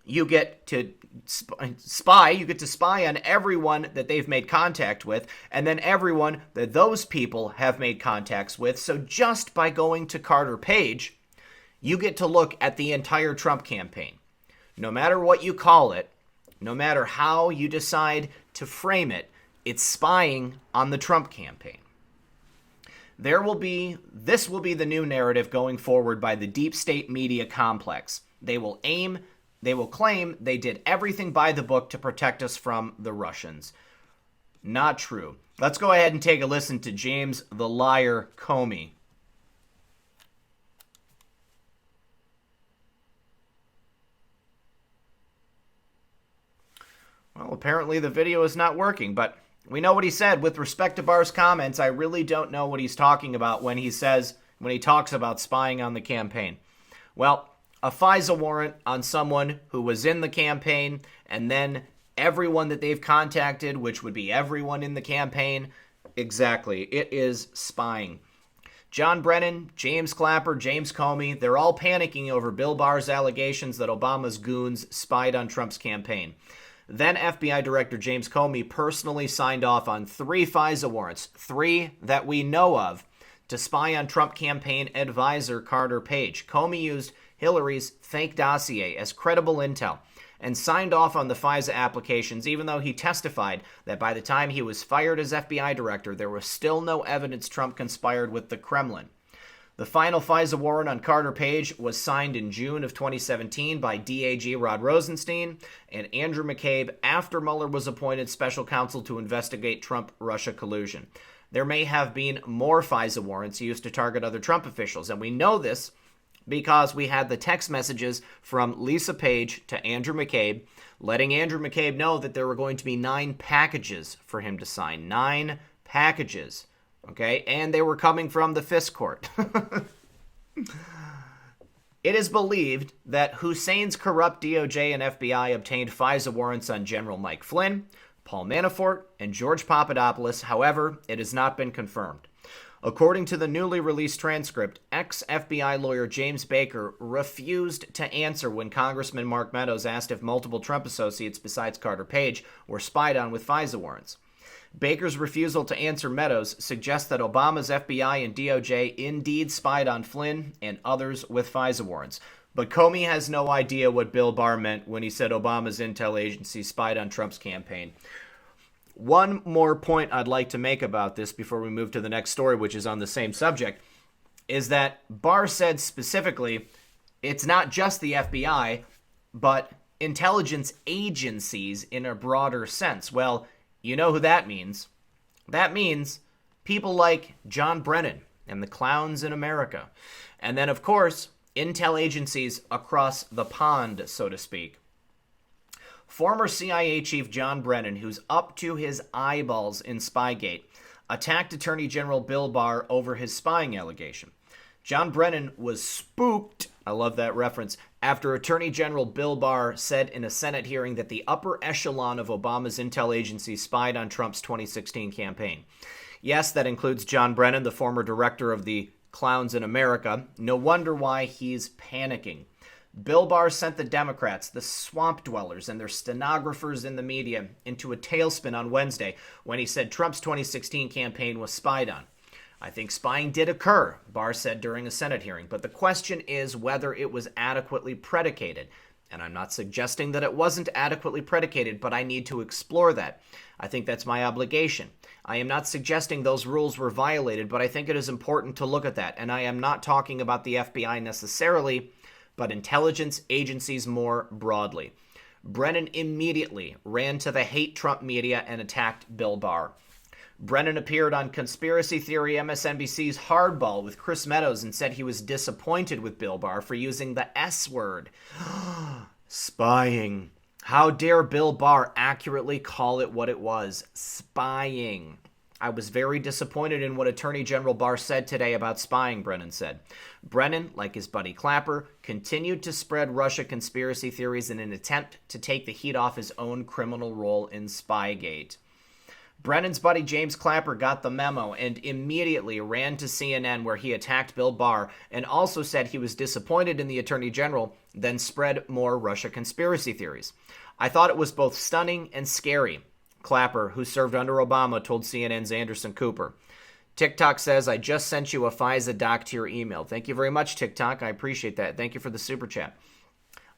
You get to spy. You get to spy on everyone that they've made contact with, and then everyone that those people have made contacts with. So just by going to Carter Page, you get to look at the entire Trump campaign. No matter what you call it, no matter how you decide to frame it, it's spying on the Trump campaign. This will be the new narrative going forward by the deep state media complex. They will claim they did everything by the book to protect us from the Russians. Not true. Let's go ahead and take a listen to James the Liar Comey. Well, apparently the video is not working, but we know what he said. With respect to Barr's comments, I really don't know what he's talking about when he talks about spying on the campaign. Well, a FISA warrant on someone who was in the campaign, and then everyone that they've contacted, which would be everyone in the campaign, exactly, it is spying. John Brennan, James Clapper, James Comey, they're all panicking over Bill Barr's allegations that Obama's goons spied on Trump's campaign. Then FBI Director James Comey personally signed off on 3 FISA warrants, 3 that we know of, to spy on Trump campaign advisor Carter Page. Comey used Hillary's fake dossier as credible intel and signed off on the FISA applications, even though he testified that by the time he was fired as FBI director, there was still no evidence Trump conspired with the Kremlin. The final FISA warrant on Carter Page was signed in June of 2017 by DAG Rod Rosenstein and Andrew McCabe after Mueller was appointed special counsel to investigate Trump-Russia collusion. There may have been more FISA warrants used to target other Trump officials, and we know this because we had the text messages from Lisa Page to Andrew McCabe, letting Andrew McCabe know that there were going to be 9 packages for him to sign. 9 packages. Okay, and they were coming from the FISC court. It is believed that Hussein's corrupt DOJ and FBI obtained FISA warrants on General Mike Flynn, Paul Manafort, and George Papadopoulos. However, it has not been confirmed. According to the newly released transcript, ex-FBI lawyer James Baker refused to answer when Congressman Mark Meadows asked if multiple Trump associates besides Carter Page were spied on with FISA warrants. Baker's refusal to answer Meadows suggests that Obama's FBI and DOJ indeed spied on Flynn and others with FISA warrants. But Comey has no idea what Bill Barr meant when he said Obama's intel agency spied on Trump's campaign. One more point I'd like to make about this before we move to the next story, which is on the same subject, is that Barr said specifically it's not just the FBI, but intelligence agencies in a broader sense. Well, you know who that means. That means people like John Brennan and the clowns in America. And then, of course, intel agencies across the pond, so to speak. Former CIA Chief John Brennan, who's up to his eyeballs in Spygate, attacked Attorney General Bill Barr over his spying allegation. John Brennan was spooked, I love that reference, after Attorney General Bill Barr said in a Senate hearing that the upper echelon of Obama's intel agency spied on Trump's 2016 campaign. Yes, that includes John Brennan, the former director of the Clowns in America. No wonder why he's panicking. Bill Barr sent the Democrats, the swamp dwellers, and their stenographers in the media into a tailspin on Wednesday when he said Trump's 2016 campaign was spied on. I think spying did occur, Barr said during a Senate hearing, but the question is whether it was adequately predicated. And I'm not suggesting that it wasn't adequately predicated, but I need to explore that. I think that's my obligation. I am not suggesting those rules were violated, but I think it is important to look at that. And I am not talking about the FBI necessarily, but intelligence agencies more broadly. Brennan immediately ran to the hate Trump media and attacked Bill Barr. Brennan appeared on Conspiracy Theory MSNBC's Hardball with Chris Meadows and said he was disappointed with Bill Barr for using the S word. Spying. How dare Bill Barr accurately call it what it was? Spying. I was very disappointed in what Attorney General Barr said today about spying, Brennan said. Brennan, like his buddy Clapper, continued to spread Russia conspiracy theories in an attempt to take the heat off his own criminal role in Spygate. Brennan's buddy James Clapper got the memo and immediately ran to CNN where he attacked Bill Barr and also said he was disappointed in the Attorney General, then spread more Russia conspiracy theories. I thought it was both stunning and scary, Clapper, who served under Obama, told CNN's Anderson Cooper. TikTok says, I just sent you a FISA doc to your email. Thank you very much, TikTok. I appreciate that. Thank you for the super chat.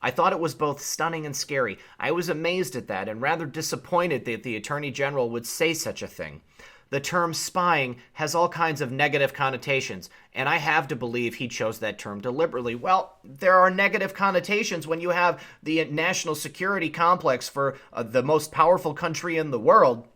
I thought it was both stunning and scary. I was amazed at that and rather disappointed that the Attorney General would say such a thing. The term spying has all kinds of negative connotations, and I have to believe he chose that term deliberately. Well, there are negative connotations when you have the national security complex for the most powerful country in the world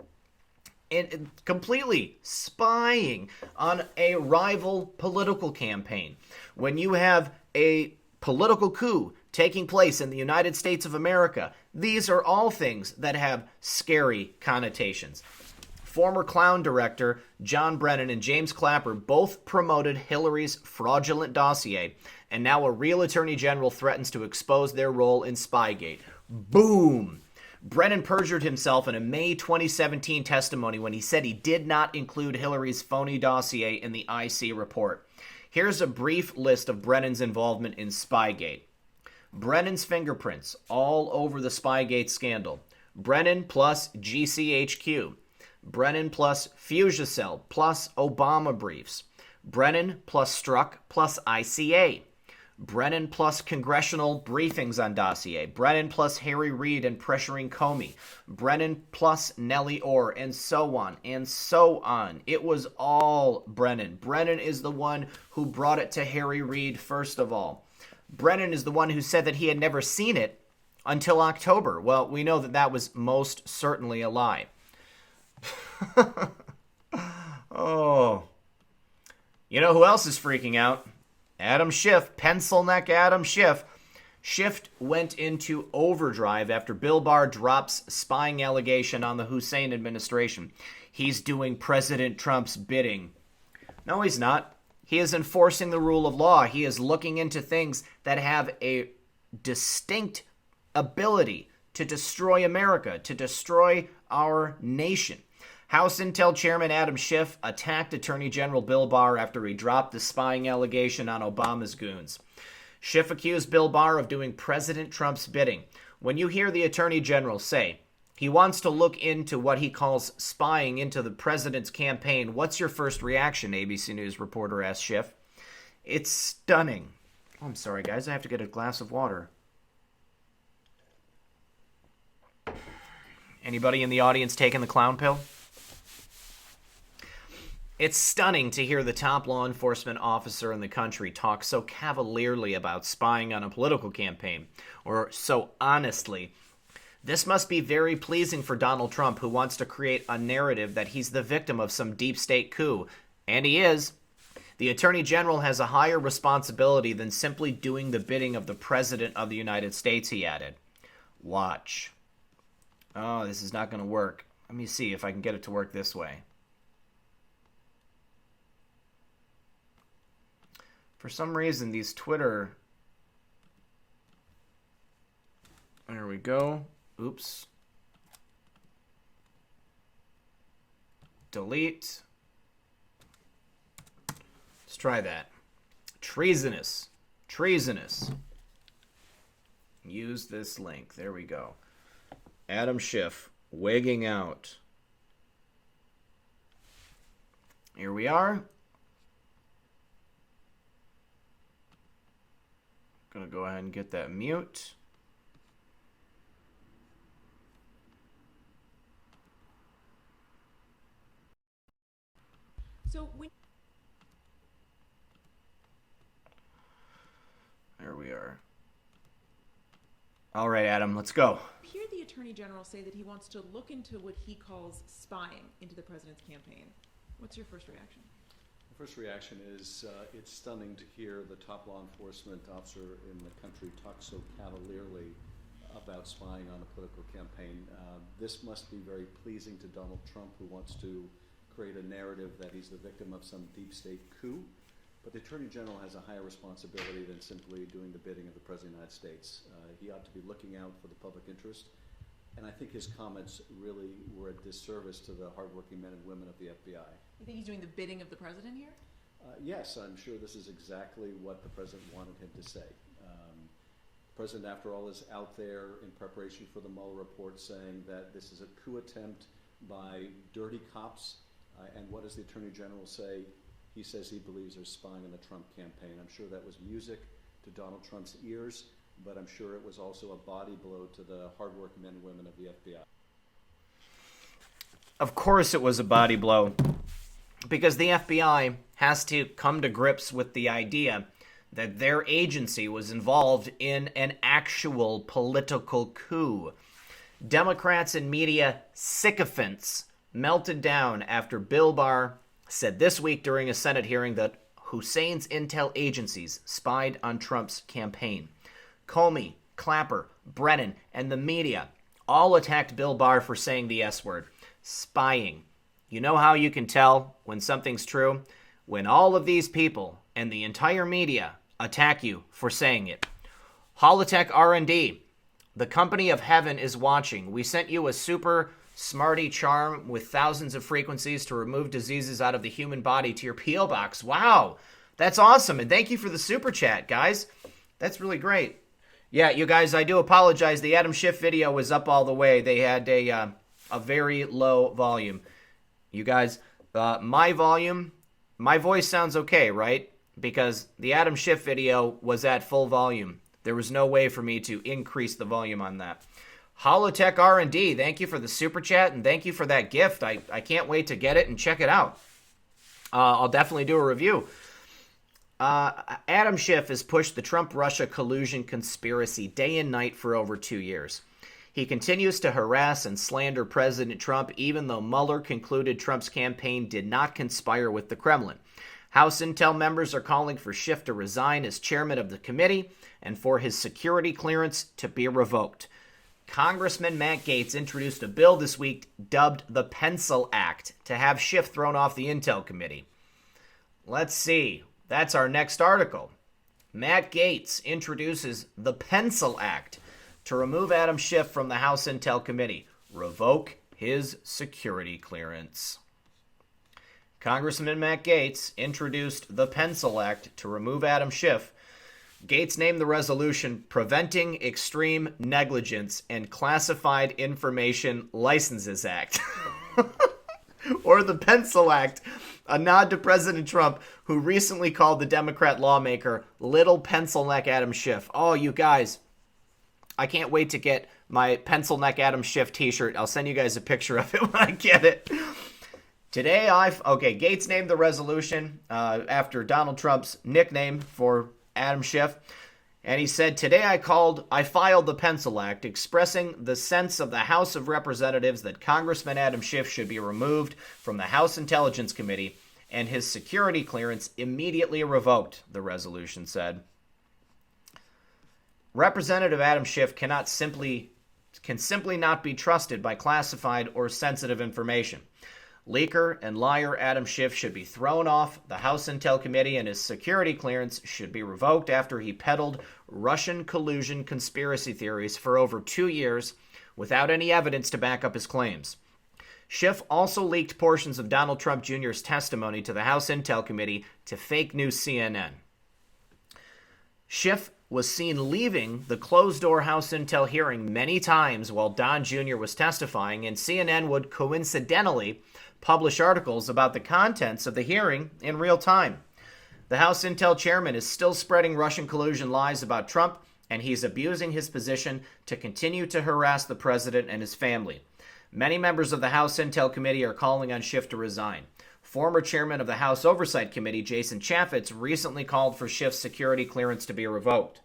and completely spying on a rival political campaign. When you have a political coup taking place in the United States of America, these are all things that have scary connotations. Former clown director John Brennan and James Clapper both promoted Hillary's fraudulent dossier, and now a real attorney general threatens to expose their role in Spygate. Boom! Brennan perjured himself in a May 2017 testimony when he said he did not include Hillary's phony dossier in the IC report. Here's a brief list of Brennan's involvement in Spygate. Brennan's fingerprints all over the Spygate scandal. Brennan plus GCHQ. Brennan plus Fusia plus Obama briefs. Brennan plus Strzok plus ICA. Brennan plus congressional briefings on dossier. Brennan plus Harry Reid and pressuring Comey. Brennan plus Nellie Orr, and so on and so on. It was all Brennan. Brennan is the one who brought it to Harry Reid first of all. Brennan is the one who said that he had never seen it until October. Well, we know that that was most certainly a lie. Oh. You know who else is freaking out? Adam Schiff, pencil neck Adam Schiff. Schiff went into overdrive after Bill Barr drops spying allegation on the Hussein administration. He's doing President Trump's bidding. No, he's not. He is enforcing the rule of law. He is looking into things that have a distinct ability to destroy America, to destroy our nation. House Intel Chairman Adam Schiff attacked Attorney General Bill Barr after he dropped the spying allegation on Obama's goons. Schiff accused Bill Barr of doing President Trump's bidding. When you hear the Attorney General say he wants to look into what he calls spying into the president's campaign, what's your first reaction, ABC News reporter asked Schiff. It's stunning. Oh, I'm sorry, guys. I have to get a glass of water. Anybody in the audience taking the clown pill? It's stunning to hear the top law enforcement officer in the country talk so cavalierly about spying on a political campaign, or so honestly. This must be very pleasing for Donald Trump, who wants to create a narrative that he's the victim of some deep state coup. And he is. The Attorney General has a higher responsibility than simply doing the bidding of the President of the United States, he added. Watch. Oh, this is not going to work. Let me see if I can get it to work this way. For some reason, these Twitter... There we go. Oops. Delete. Let's try that. Treasonous. Treasonous. Use this link. There we go. Adam Schiff wigging out. Here we are. Gonna go ahead and get that mute. So when There we are. All right, Adam, let's go. you hear the Attorney General say that he wants to look into what he calls spying into the president's campaign, what's your first reaction? The first reaction is it's stunning to hear the top law enforcement officer in the country talk so cavalierly about spying on a political campaign. This must be very pleasing to Donald Trump, who wants to create a narrative that he's the victim of some deep state coup. But the Attorney General has a higher responsibility than simply doing the bidding of the President of the United States. He ought to be looking out for the public interest. And I think his comments really were a disservice to the hardworking men and women of the FBI. You think he's doing the bidding of the president here? Yes, I'm sure this is exactly what the President wanted him to say. The President, after all, is out there in preparation for the Mueller report saying that this is a coup attempt by dirty cops. And what does the Attorney General say? He says he believes there's spying on the Trump campaign. I'm sure that was music to Donald Trump's ears, but I'm sure it was also a body blow to the hardworking men and women of the FBI. Of course it was a body blow, because the FBI has to come to grips with the idea that their agency was involved in an actual political coup. Democrats and media sycophants melted down after Bill Barr said this week during a Senate hearing that Hussein's intel agencies spied on Trump's campaign. Comey, Clapper, Brennan, and the media all attacked Bill Barr for saying the S word. Spying. You know how you can tell when something's true? When all of these people and the entire media attack you for saying it. Holotech R&D. The company of heaven is watching. We sent you a super smarty charm with thousands of frequencies to remove diseases out of the human body to your P.O. box. Wow, that's awesome. And thank you for the super chat, guys. That's really great. Yeah, you guys, I do apologize. The Adam Schiff video was up all the way. They had a very low volume. You guys, my voice sounds okay, right? Because the Adam Schiff video was at full volume. There was no way for me to increase the volume on that. Holotech R&D, thank you for the super chat, and thank you for that gift. I can't wait to get it and check it out. I'll definitely do a review. Adam Schiff has pushed the Trump-Russia collusion conspiracy day and night for over 2 years. He continues to harass and slander President Trump, even though Mueller concluded Trump's campaign did not conspire with the Kremlin. House Intel members are calling for Schiff to resign as chairman of the committee and for his security clearance to be revoked. Congressman Matt Gaetz introduced a bill this week dubbed the Pencil Act to have Schiff thrown off the Intel Committee. Let's see. That's our next article. Matt Gaetz introduces the Pencil Act to remove Adam Schiff from the House Intel Committee. Revoke his security clearance. Congressman Matt Gaetz introduced the Pencil Act to remove Adam Schiff. Gaetz named the resolution Preventing Extreme Negligence and Classified Information Licenses Act, or the Pencil Act, a nod to President Trump, who recently called the Democrat lawmaker Little Pencil Neck Adam Schiff. Oh, you guys, I can't wait to get my pencil neck Adam Schiff t-shirt. I'll send you guys a picture of it when I get it. Today, Gates named the resolution after Donald Trump's nickname for Adam Schiff. And he said, today I filed the Pencil Act expressing the sense of the House of Representatives that Congressman Adam Schiff should be removed from the House Intelligence Committee and his security clearance immediately revoked, the resolution said. Representative Adam Schiff can simply not be trusted by classified or sensitive information. Leaker and liar Adam Schiff should be thrown off the House Intel Committee, and his security clearance should be revoked after he peddled Russian collusion conspiracy theories for over 2 years without any evidence to back up his claims. Schiff also leaked portions of Donald Trump Jr.'s testimony to the House Intel Committee to fake news CNN. Schiff was seen leaving the closed-door House Intel hearing many times while Don Jr. was testifying, and CNN would coincidentally publish articles about the contents of the hearing in real time. The House Intel chairman is still spreading Russian collusion lies about Trump, and he's abusing his position to continue to harass the president and his family. Many members of the House Intel Committee are calling on Schiff to resign. Former chairman of the House Oversight Committee, Jason Chaffetz, recently called for Schiff's security clearance to be revoked.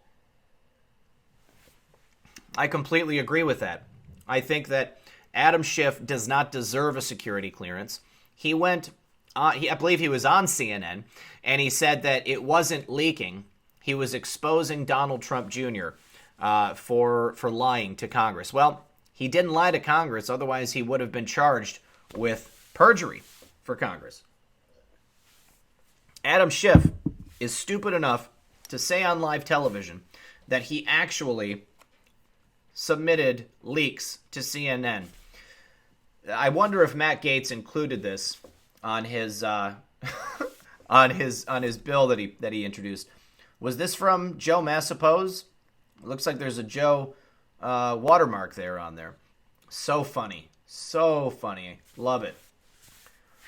I completely agree with that. I think that Adam Schiff does not deserve a security clearance. He went, I believe he was on CNN, and he said that it wasn't leaking. He was exposing Donald Trump Jr. For lying to Congress. Well, he didn't lie to Congress, otherwise he would have been charged with perjury for Congress. Adam Schiff is stupid enough to say on live television that he actually submitted leaks to CNN. I wonder if Matt Gaetz included this on his on his bill that he introduced. Was this from Joe Massapose? It looks like there's a Joe watermark there on there. So funny. So funny. Love it.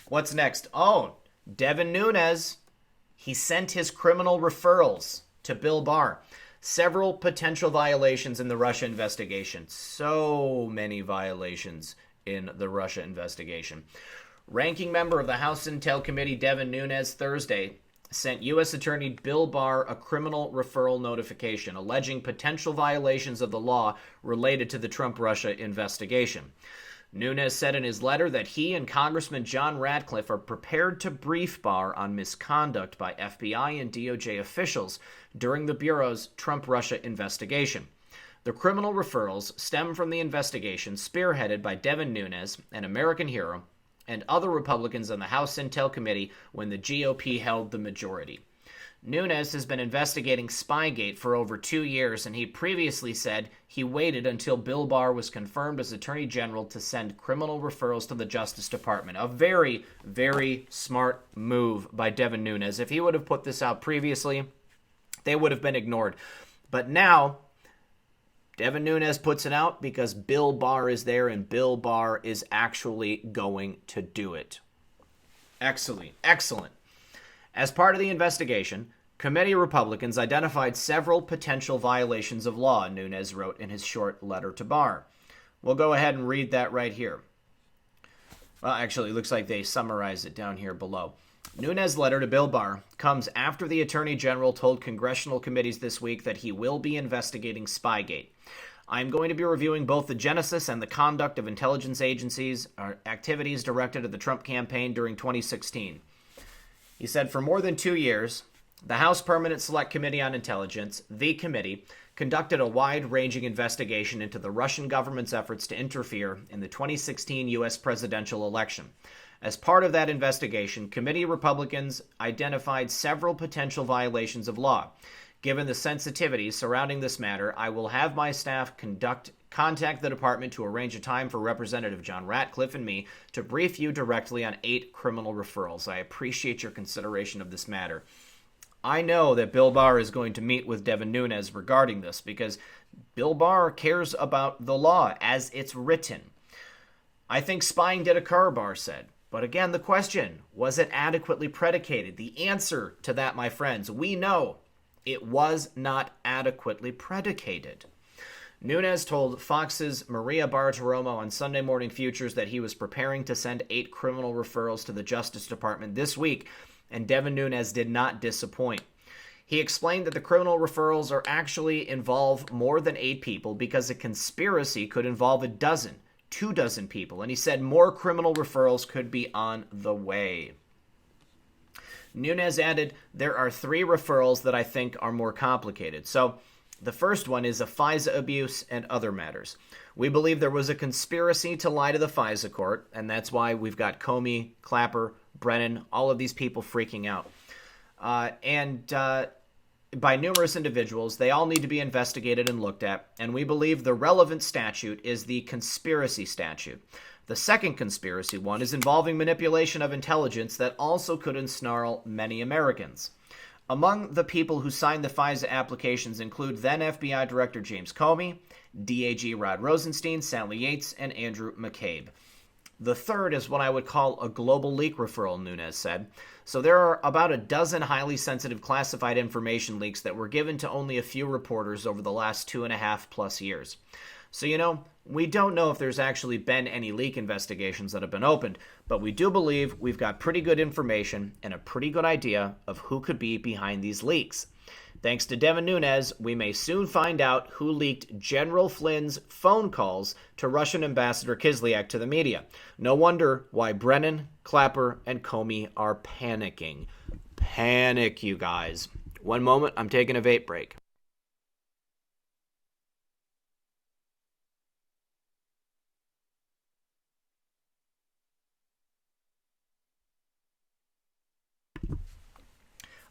What's next? Oh, Devin Nunes. He sent his criminal referrals to Bill Barr. Several potential violations in the Russia investigation. So many violations in the Russia investigation. Ranking member of the House Intel Committee, Devin Nunes, Thursday sent U.S. Attorney Bill Barr a criminal referral notification alleging potential violations of the law related to the Trump-Russia investigation. Nunes said in his letter that he and Congressman John Ratcliffe are prepared to brief Barr on misconduct by FBI and DOJ officials during the Bureau's Trump-Russia investigation. The criminal referrals stem from the investigation spearheaded by Devin Nunes, an American hero, and other Republicans on the House Intel Committee when the GOP held the majority. Nunes has been investigating Spygate for over 2 years, and he previously said he waited until Bill Barr was confirmed as Attorney General to send criminal referrals to the Justice Department. A very, very smart move by Devin Nunes. If he would have put this out previously, they would have been ignored. But now, Devin Nunes puts it out because Bill Barr is there, and Bill Barr is actually going to do it. Excellent. Excellent. As part of the investigation, committee Republicans identified several potential violations of law, Nunes wrote in his short letter to Barr. We'll go ahead and read that right here. Well, actually, it looks like they summarized it down here below. Nunes' letter to Bill Barr comes after the Attorney General told congressional committees this week that he will be investigating Spygate. I'm going to be reviewing both the genesis and the conduct of intelligence agencies' activities directed at the Trump campaign during 2016. He said, for more than 2 years, the House Permanent Select Committee on Intelligence, the committee, conducted a wide-ranging investigation into the Russian government's efforts to interfere in the 2016 U.S. presidential election. As part of that investigation, committee Republicans identified several potential violations of law. Given the sensitivities surrounding this matter, I will have my staff contact the department to arrange a time for Representative John Ratcliffe and me to brief you directly on 8 criminal referrals. I appreciate your consideration of this matter. I know that Bill Barr is going to meet with Devin Nunes regarding this because Bill Barr cares about the law as it's written. I think spying did occur, Barr said. But again, the question, was it adequately predicated? The answer to that, my friends, we know it was not adequately predicated. Nunes told Fox's Maria Bartiromo on Sunday Morning Futures that he was preparing to send 8 criminal referrals to the Justice Department this week, and Devin Nunes did not disappoint. He explained that the criminal referrals are actually involve more than 8 people because a conspiracy could involve 24 people, and he said more criminal referrals could be on the way. Nunes added, there are 3 referrals that I think are more complicated. So the first one is a FISA abuse and other matters. We believe there was a conspiracy to lie to the FISA court, and that's why we've got Comey, Clapper, Brennan, all of these people freaking out. By numerous individuals, they all need to be investigated and looked at, and we believe the relevant statute is the conspiracy statute. The second conspiracy one is involving manipulation of intelligence that also could ensnarl many Americans. Among the people who signed the FISA applications include then FBI Director James Comey, DAG Rod Rosenstein, Sally Yates, and Andrew McCabe. The third is what I would call a global leak referral, Nunes said. So there are about a dozen highly sensitive classified information leaks that were given to only a few reporters over the last 2.5+ years. So, we don't know if there's actually been any leak investigations that have been opened, but we do believe we've got pretty good information and a pretty good idea of who could be behind these leaks. Thanks to Devin Nunes, we may soon find out who leaked General Flynn's phone calls to Russian Ambassador Kislyak to the media. No wonder why Brennan, Clapper, and Comey are panicking. Panic, you guys. One moment, I'm taking a vape break.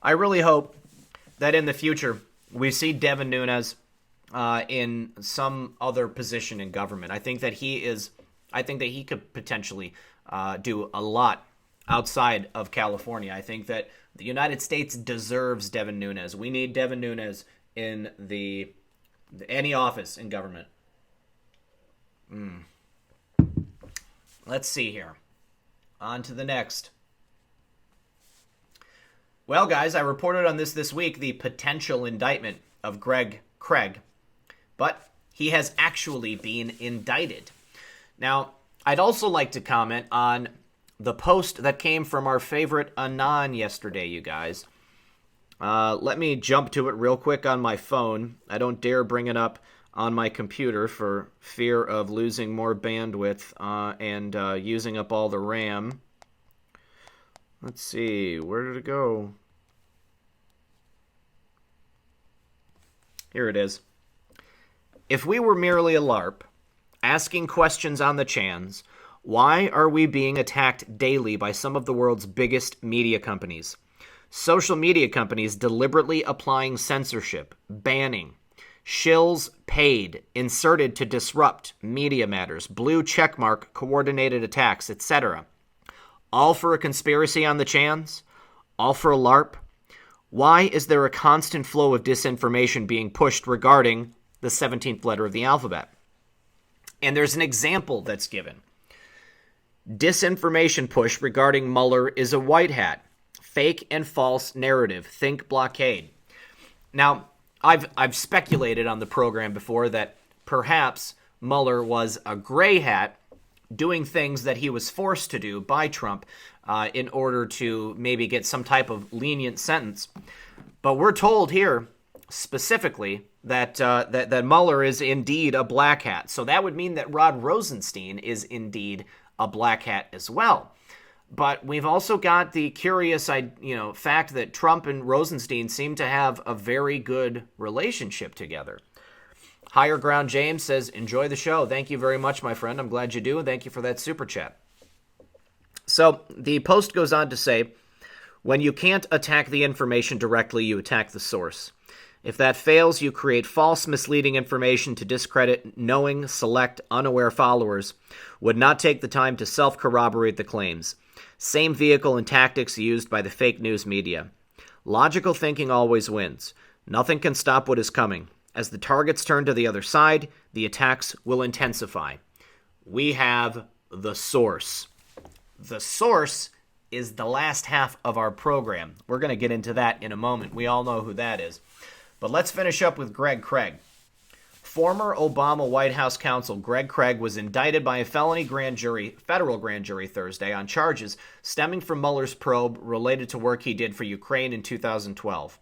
I really hope that in the future we see Devin Nunes in some other position in government. I think that he could potentially do a lot outside of California. I think that the United States deserves Devin Nunes. We need Devin Nunes in any office in government. Let's see here. On to the next. Well, guys, I reported on this week, the potential indictment of Greg Craig, but he has actually been indicted. Now, I'd also like to comment on the post that came from our favorite Anon yesterday, you guys. Let me jump to it real quick on my phone. I don't dare bring it up on my computer for fear of losing more bandwidth and using up all the RAM. Let's see, where did it go? Here it is. If we were merely a LARP, asking questions on the chans, why are we being attacked daily by some of the world's biggest media companies? Social media companies deliberately applying censorship, banning, shills paid, inserted to disrupt media matters, blue checkmark, coordinated attacks, etc. All for a conspiracy on the chans? All for a LARP? Why is there a constant flow of disinformation being pushed regarding the 17th letter of the alphabet? And there's an example that's given. Disinformation push regarding Mueller is a white hat. Fake and false narrative. Think blockade. Now, I've speculated on the program before that perhaps Mueller was a gray hat doing things that he was forced to do by Trump in order to maybe get some type of lenient sentence. But we're told here specifically that that Mueller is indeed a black hat. So that would mean that Rod Rosenstein is indeed a black hat as well. But we've also got the curious fact that Trump and Rosenstein seem to have a very good relationship together. Higher Ground James says, enjoy the show. Thank you very much, my friend. I'm glad you do, and thank you for that super chat. So the post goes on to say, when you can't attack the information directly, you attack the source. If that fails, you create false, misleading information to discredit knowing, select, unaware followers would not take the time to self-corroborate the claims. Same vehicle and tactics used by the fake news media. Logical thinking always wins. Nothing can stop what is coming. As the targets turn to the other side, the attacks will intensify. We have the source. The source is the last half of our program. We're going to get into that in a moment. We all know who that is. But let's finish up with Greg Craig. Former Obama White House counsel Greg Craig was indicted by a federal grand jury Thursday on charges stemming from Mueller's probe related to work he did for Ukraine in 2012.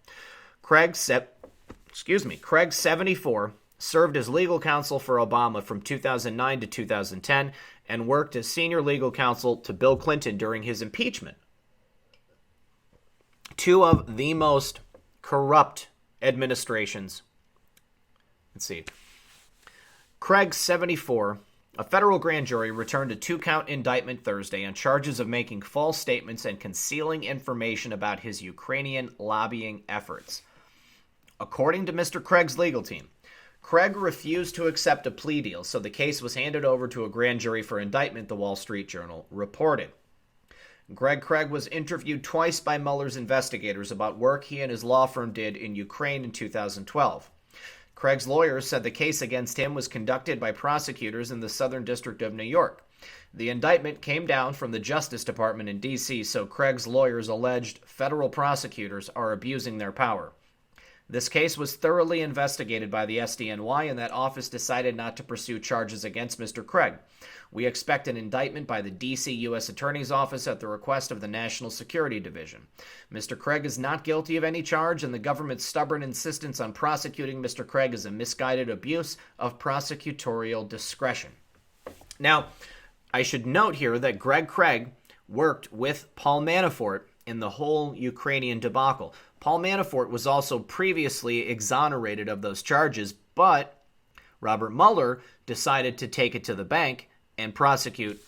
Craig, 74, served as legal counsel for Obama from 2009 to 2010 and worked as senior legal counsel to Bill Clinton during his impeachment. Two of the most corrupt administrations. Let's see. Craig, 74, a federal grand jury returned a 2-count indictment Thursday on charges of making false statements and concealing information about his Ukrainian lobbying efforts. According to Mr. Craig's legal team, Craig refused to accept a plea deal, so the case was handed over to a grand jury for indictment, the Wall Street Journal reported. Greg Craig was interviewed twice by Mueller's investigators about work he and his law firm did in Ukraine in 2012. Craig's lawyers said the case against him was conducted by prosecutors in the Southern District of New York. The indictment came down from the Justice Department in D.C., so Craig's lawyers alleged federal prosecutors are abusing their power. This case was thoroughly investigated by the SDNY, and that office decided not to pursue charges against Mr. Craig. We expect an indictment by the D.C. U.S. Attorney's Office at the request of the National Security Division. Mr. Craig is not guilty of any charge, and the government's stubborn insistence on prosecuting Mr. Craig is a misguided abuse of prosecutorial discretion. Now, I should note here that Greg Craig worked with Paul Manafort in the whole Ukrainian debacle. Paul Manafort was also previously exonerated of those charges, but Robert Mueller decided to take it to the bank and prosecute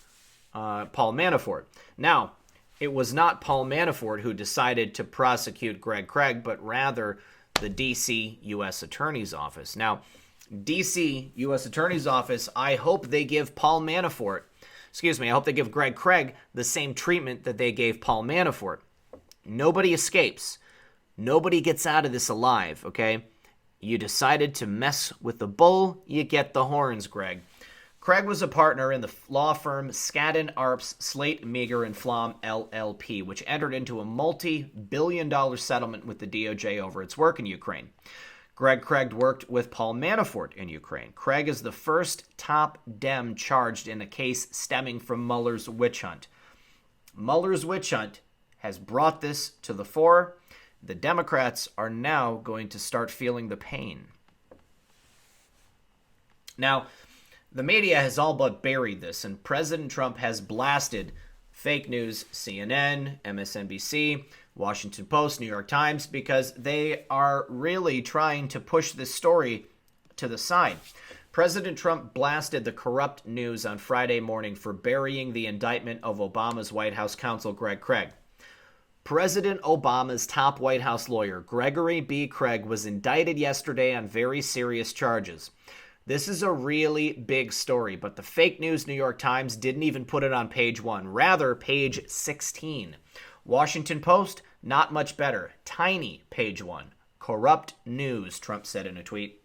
Paul Manafort. Now, it was not Paul Manafort who decided to prosecute Greg Craig, but rather the D.C. U.S. Attorney's Office. Now, D.C. U.S. Attorney's Office, I hope they give I hope they give Greg Craig the same treatment that they gave Paul Manafort. Nobody escapes. Nobody gets out of this alive, okay? You decided to mess with the bull, you get the horns, Greg. Craig was a partner in the law firm Skadden Arps, Slate, Meagher, and Flom, LLP, which entered into a multi-billion-dollar settlement with the DOJ over its work in Ukraine. Greg Craig worked with Paul Manafort in Ukraine. Craig is the first top Dem charged in a case stemming from Mueller's witch hunt. Mueller's witch hunt has brought this to the fore. The Democrats are now going to start feeling the pain. Now, the media has all but buried this, and President Trump has blasted fake news, CNN, MSNBC, Washington Post, New York Times, because they are really trying to push this story to the side. President Trump blasted the corrupt news on Friday morning for burying the indictment of Obama's White House counsel, Greg Craig. President Obama's top White House lawyer, Gregory B. Craig, was indicted yesterday on very serious charges. This is a really big story, but the fake news New York Times didn't even put it on page 1, rather page 16. Washington Post, not much better, tiny page 1. Corrupt news, Trump said in a tweet.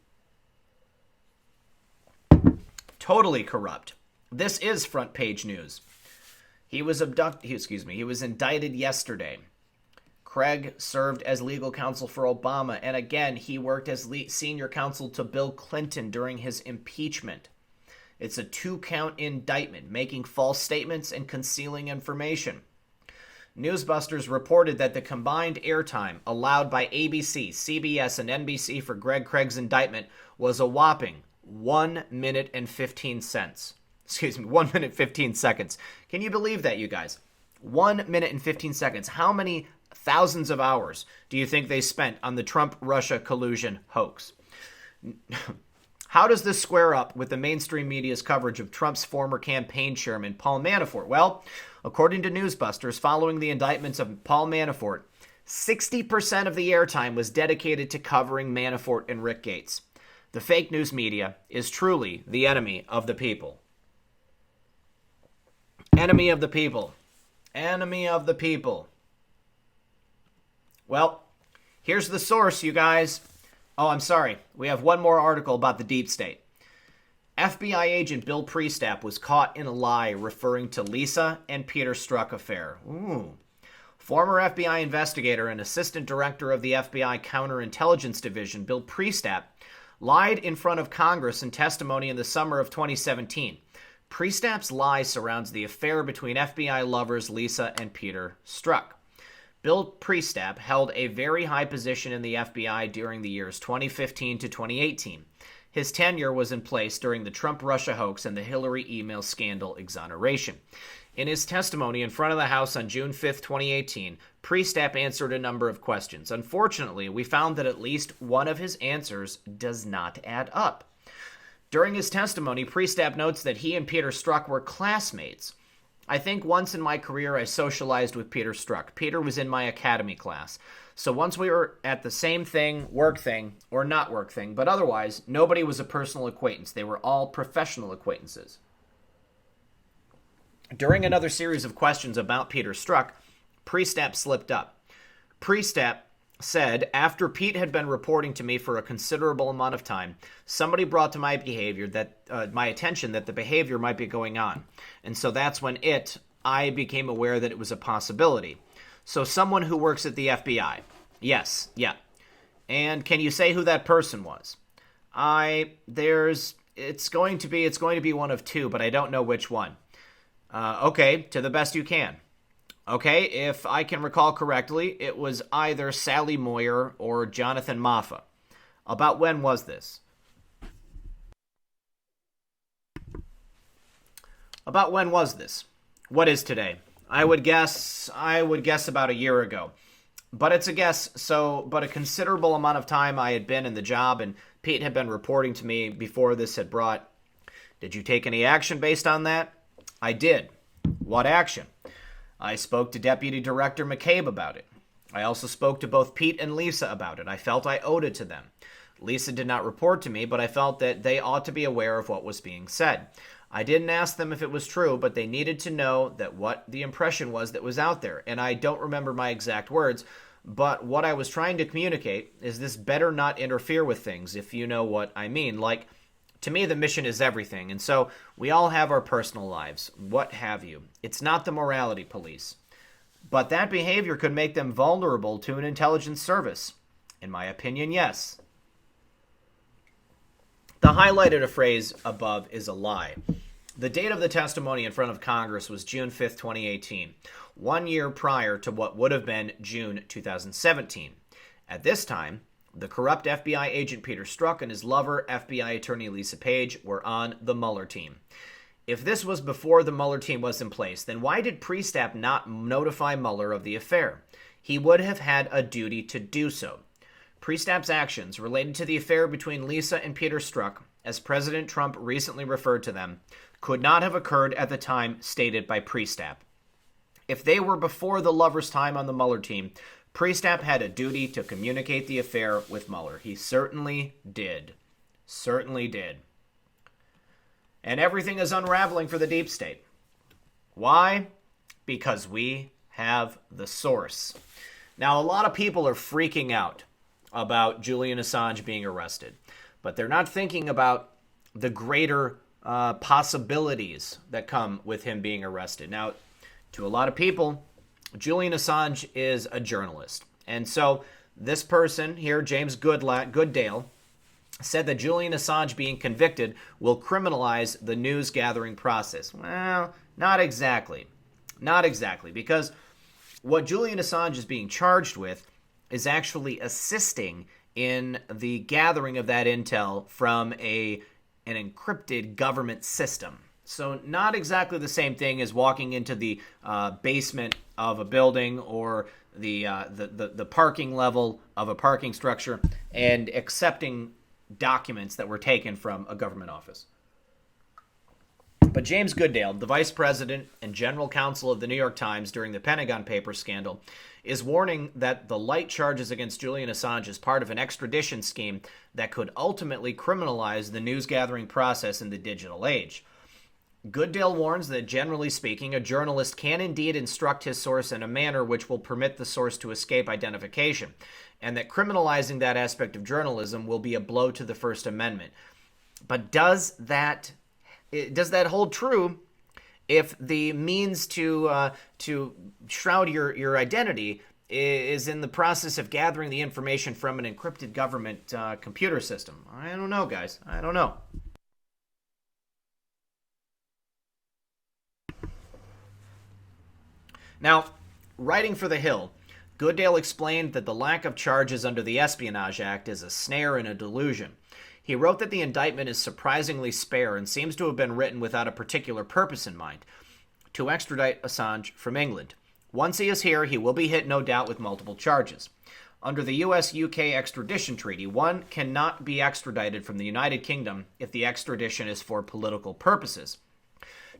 Totally corrupt. This is front page news. He was indicted yesterday. Craig served as legal counsel for Obama, and again, he worked as senior counsel to Bill Clinton during his impeachment. It's a 2-count indictment, making false statements and concealing information. Newsbusters reported that the combined airtime allowed by ABC, CBS, and NBC for Greg Craig's indictment was a whopping 1 minute and 15 seconds. Can you believe that, you guys? 1 minute and 15 seconds. How many thousands of hours do you think they spent on the Trump-Russia collusion hoax? How does this square up with the mainstream media's coverage of Trump's former campaign chairman, Paul Manafort? Well, according to Newsbusters, following the indictments of Paul Manafort, 60% of the airtime was dedicated to covering Manafort and Rick Gates. The fake news media is truly the enemy of the people. Enemy of the people. Enemy of the people. Well, here's the source, you guys. Oh, I'm sorry. We have one more article about the deep state. FBI agent Bill Priestap was caught in a lie referring to Lisa and Peter Strzok affair. Ooh. Former FBI investigator and assistant director of the FBI Counterintelligence Division, Bill Priestap, lied in front of Congress in testimony in the summer of 2017. Priestap's lie surrounds the affair between FBI lovers Lisa and Peter Strzok. Bill Priestap held a very high position in the FBI during the years 2015 to 2018. His tenure was in place during the Trump-Russia hoax and the Hillary email scandal exoneration. In his testimony in front of the House on June 5, 2018, Priestap answered a number of questions. Unfortunately, we found that at least one of his answers does not add up. During his testimony, Priestap notes that he and Peter Strzok were classmates. I think once in my career I socialized with Peter Strzok. Peter was in my academy class. So once we were at the same thing, work thing, or not work thing, but otherwise, nobody was a personal acquaintance. They were all professional acquaintances. During another series of questions about Peter Strzok, Priestap slipped up. Priestap said, after Pete had been reporting to me for a considerable amount of time, somebody brought to my attention that the behavior might be going on. And so that's when I became aware that it was a possibility. So someone who works at the FBI. Yes, yeah. And can you say who that person was? It's going to be one of two, but I don't know which one. Okay, to the best you can. Okay, if I can recall correctly, it was either Sally Moyer or Jonathan Moffa. About when was this? About when was this? What is today? I would guess about a year ago. But it's a guess, but a considerable amount of time I had been in the job, and Pete had been reporting to me before this had brought. Did you take any action based on that? I did. What action? I spoke to Deputy Director McCabe about it. I also spoke to both Pete and Lisa about it. I felt I owed it to them. Lisa did not report to me, but I felt that they ought to be aware of what was being said. I didn't ask them if it was true, but they needed to know that what the impression was that was out there. And I don't remember my exact words, but what I was trying to communicate is this better not interfere with things, if you know what I mean. Like, to me, the mission is everything, and so we all have our personal lives, what have you. It's not the morality police. But that behavior could make them vulnerable to an intelligence service. In my opinion, yes. The highlighted phrase above is a lie. The date of the testimony in front of Congress was June 5th, 2018, 1 year prior to what would have been June 2017. At this time, the corrupt FBI agent Peter Strzok and his lover, FBI attorney Lisa Page, were on the Mueller team. If this was before the Mueller team was in place, then why did Priestap not notify Mueller of the affair? He would have had a duty to do so. Priestap's actions related to the affair between Lisa and Peter Strzok, as President Trump recently referred to them, could not have occurred at the time stated by Priestap. If they were before the lovers' time on the Mueller team, Priestap had a duty to communicate the affair with Mueller. He certainly did. Certainly did. And everything is unraveling for the deep state. Why? Because we have the source. Now, a lot of people are freaking out about Julian Assange being arrested, but they're not thinking about the greater possibilities that come with him being arrested. Now, to a lot of people, Julian Assange is a journalist. And so this person here, James Goodale, said that Julian Assange being convicted will criminalize the news gathering process. Well, not exactly. Not exactly, because what Julian Assange is being charged with is actually assisting in the gathering of that intel from an encrypted government system. So not exactly the same thing as walking into the basement of a building or the parking level of a parking structure and accepting documents that were taken from a government office. But James Goodale, the vice president and general counsel of the New York Times during the Pentagon Papers scandal, is warning that the light charges against Julian Assange is part of an extradition scheme that could ultimately criminalize the news-gathering process in the digital age. Goodale warns that, generally speaking, a journalist can indeed instruct his source in a manner which will permit the source to escape identification, and that criminalizing that aspect of journalism will be a blow to the First Amendment. But does that hold true if the means to shroud your identity is in the process of gathering the information from an encrypted government computer system. I don't know, guys. I don't know. Now, writing for The Hill, Goodale explained that the lack of charges under the Espionage Act is a snare and a delusion. He wrote that the indictment is surprisingly spare and seems to have been written without a particular purpose in mind, to extradite Assange from England. Once he is here, he will be hit, no doubt, with multiple charges. Under the US-UK extradition treaty, one cannot be extradited from the United Kingdom if the extradition is for political purposes.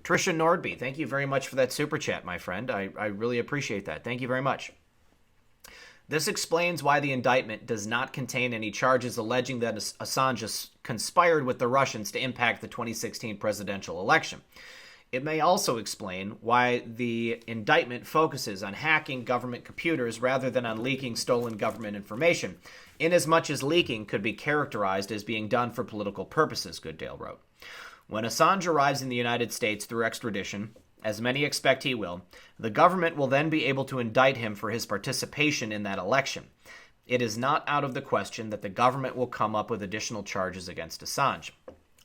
Tricia Nordby, thank you very much for that super chat, my friend. I really appreciate that. Thank you very much. This explains why the indictment does not contain any charges alleging that Assange conspired with the Russians to impact the 2016 presidential election. It may also explain why the indictment focuses on hacking government computers rather than on leaking stolen government information, inasmuch as leaking could be characterized as being done for political purposes, Goodale wrote. When Assange arrives in the United States through extradition, as many expect he will, the government will then be able to indict him for his participation in that election. It is not out of the question that the government will come up with additional charges against Assange.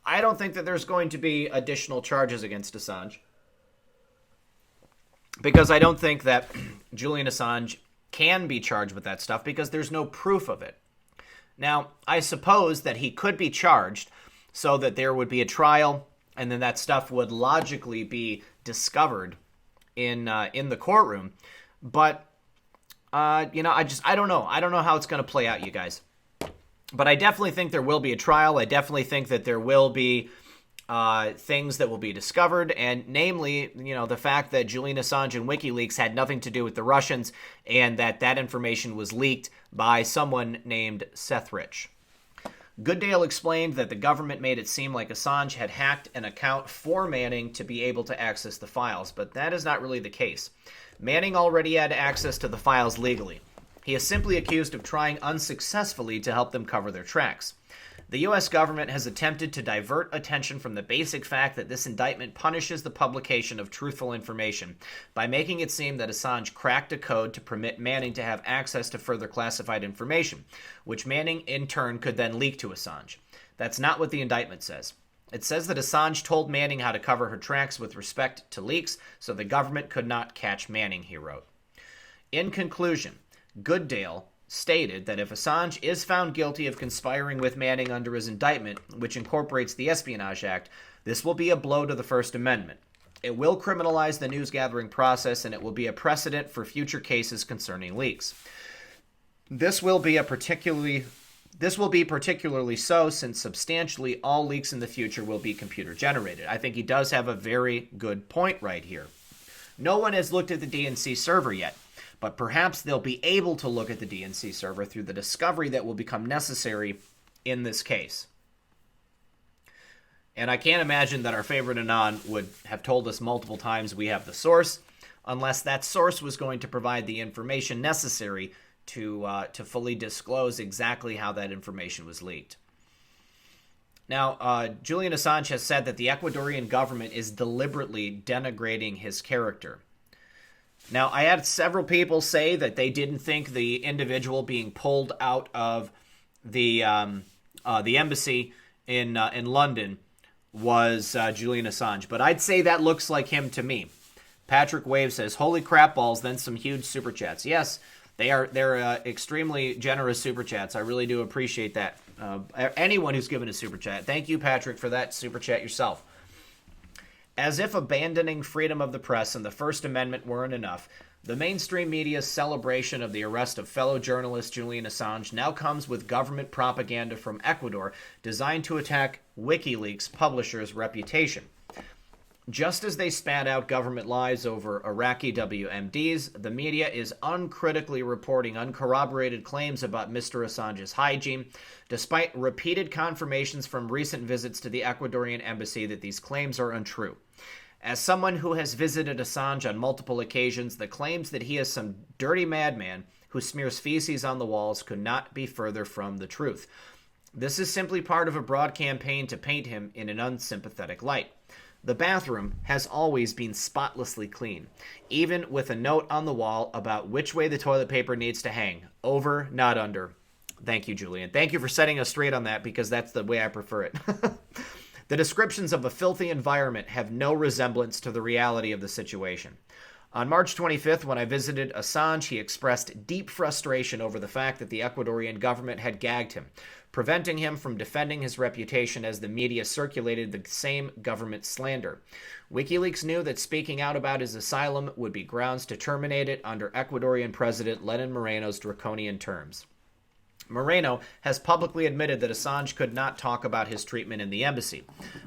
I don't think that there's going to be additional charges against Assange, because I don't think that Julian Assange can be charged with that stuff because there's no proof of it. Now, I suppose that he could be charged so that there would be a trial, and then that stuff would logically be discovered in the courtroom. But I don't know. I don't know how it's going to play out, you guys. But I definitely think there will be a trial. I definitely think that there will be things that will be discovered, and namely, the fact that Julian Assange and WikiLeaks had nothing to do with the Russians, and that information was leaked by someone named Seth Rich. Goodale explained that the government made it seem like Assange had hacked an account for Manning to be able to access the files, but that is not really the case. Manning already had access to the files legally. He is simply accused of trying unsuccessfully to help them cover their tracks. The U.S. government has attempted to divert attention from the basic fact that this indictment punishes the publication of truthful information by making it seem that Assange cracked a code to permit Manning to have access to further classified information, which Manning in turn could then leak to Assange. That's not what the indictment says. It says that Assange told Manning how to cover her tracks with respect to leaks, so the government could not catch Manning, he wrote. In conclusion, Goodale stated that if Assange is found guilty of conspiring with Manning under his indictment, which incorporates the Espionage Act, this will be a blow to the First Amendment. It will criminalize the news-gathering process, and it will be a precedent for future cases concerning leaks. This will be particularly so since substantially all leaks in the future will be computer-generated. I think he does have a very good point right here. No one has looked at the DNC server yet, but perhaps they'll be able to look at the DNC server through the discovery that will become necessary in this case. And I can't imagine that our favorite Anon would have told us multiple times we have the source, unless that source was going to provide the information necessary to fully disclose exactly how that information was leaked. Now, Julian Assange has said that the Ecuadorian government is deliberately denigrating his character. Now, I had several people say that they didn't think the individual being pulled out of the embassy in London was Julian Assange, but I'd say that looks like him to me. Patrick Wave says, "Holy crap balls!" Then some huge super chats. Yes, they're extremely generous super chats. I really do appreciate that. Anyone who's given a super chat, thank you, Patrick, for that super chat yourself. As if abandoning freedom of the press and the First Amendment weren't enough, the mainstream media's celebration of the arrest of fellow journalist Julian Assange now comes with government propaganda from Ecuador designed to attack WikiLeaks publisher's reputation. Just as they spat out government lies over Iraqi WMDs, the media is uncritically reporting uncorroborated claims about Mr. Assange's hygiene, despite repeated confirmations from recent visits to the Ecuadorian embassy that these claims are untrue. As someone who has visited Assange on multiple occasions, the claims that he is some dirty madman who smears feces on the walls could not be further from the truth. This is simply part of a broad campaign to paint him in an unsympathetic light. The bathroom has always been spotlessly clean, even with a note on the wall about which way the toilet paper needs to hang. Over, not under. Thank you, Julian. Thank you for setting us straight on that, because that's the way I prefer it. The descriptions of a filthy environment have no resemblance to the reality of the situation. On March 25th, when I visited Assange, he expressed deep frustration over the fact that the Ecuadorian government had gagged him, preventing him from defending his reputation as the media circulated the same government slander. WikiLeaks knew that speaking out about his asylum would be grounds to terminate it under Ecuadorian President Lenin Moreno's draconian terms. Moreno has publicly admitted that Assange could not talk about his treatment in the embassy.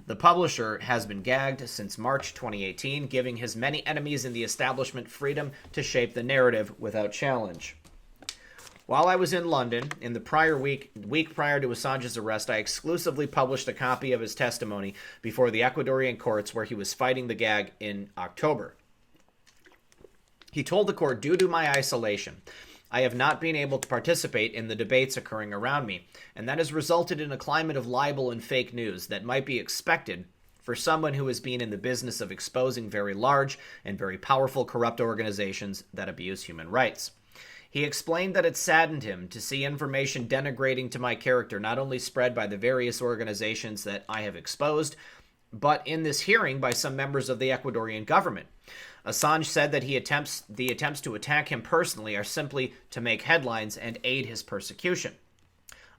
The publisher has been gagged since March 2018, giving his many enemies in the establishment freedom to shape the narrative without challenge. While I was in London, in the prior week prior to Assange's arrest, I exclusively published a copy of his testimony before the Ecuadorian courts where he was fighting the gag in October. He told the court, due to my isolation, I have not been able to participate in the debates occurring around me, and that has resulted in a climate of libel and fake news that might be expected for someone who has been in the business of exposing very large and very powerful corrupt organizations that abuse human rights. He explained that it saddened him to see information denigrating to my character not only spread by the various organizations that I have exposed, but in this hearing by some members of the Ecuadorian government. Assange said that the attempts to attack him personally are simply to make headlines and aid his persecution.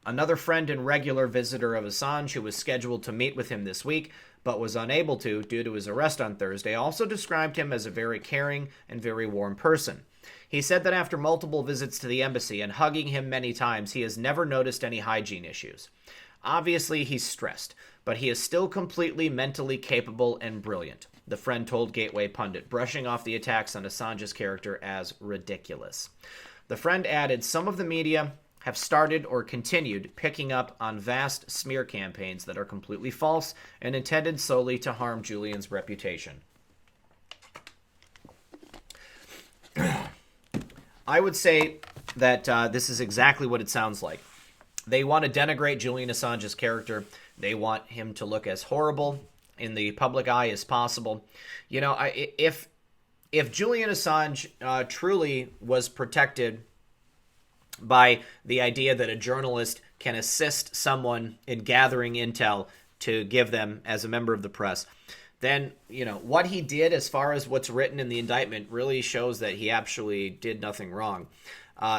Another friend and regular visitor of Assange, who was scheduled to meet with him this week but was unable to due to his arrest on Thursday, also described him as a very caring and very warm person. He said that after multiple visits to the embassy and hugging him many times, he has never noticed any hygiene issues. Obviously, he's stressed, but he is still completely mentally capable and brilliant, the friend told Gateway Pundit, brushing off the attacks on Assange's character as ridiculous. The friend added, some of the media have started or continued picking up on vast smear campaigns that are completely false and intended solely to harm Julian's reputation. I would say that this is exactly what it sounds like. They want to denigrate Julian Assange's character. They want him to look as horrible in the public eye as possible. You know, if Julian Assange truly was protected by the idea that a journalist can assist someone in gathering intel to give them as a member of the press, then, you know, what he did as far as what's written in the indictment really shows that he actually did nothing wrong.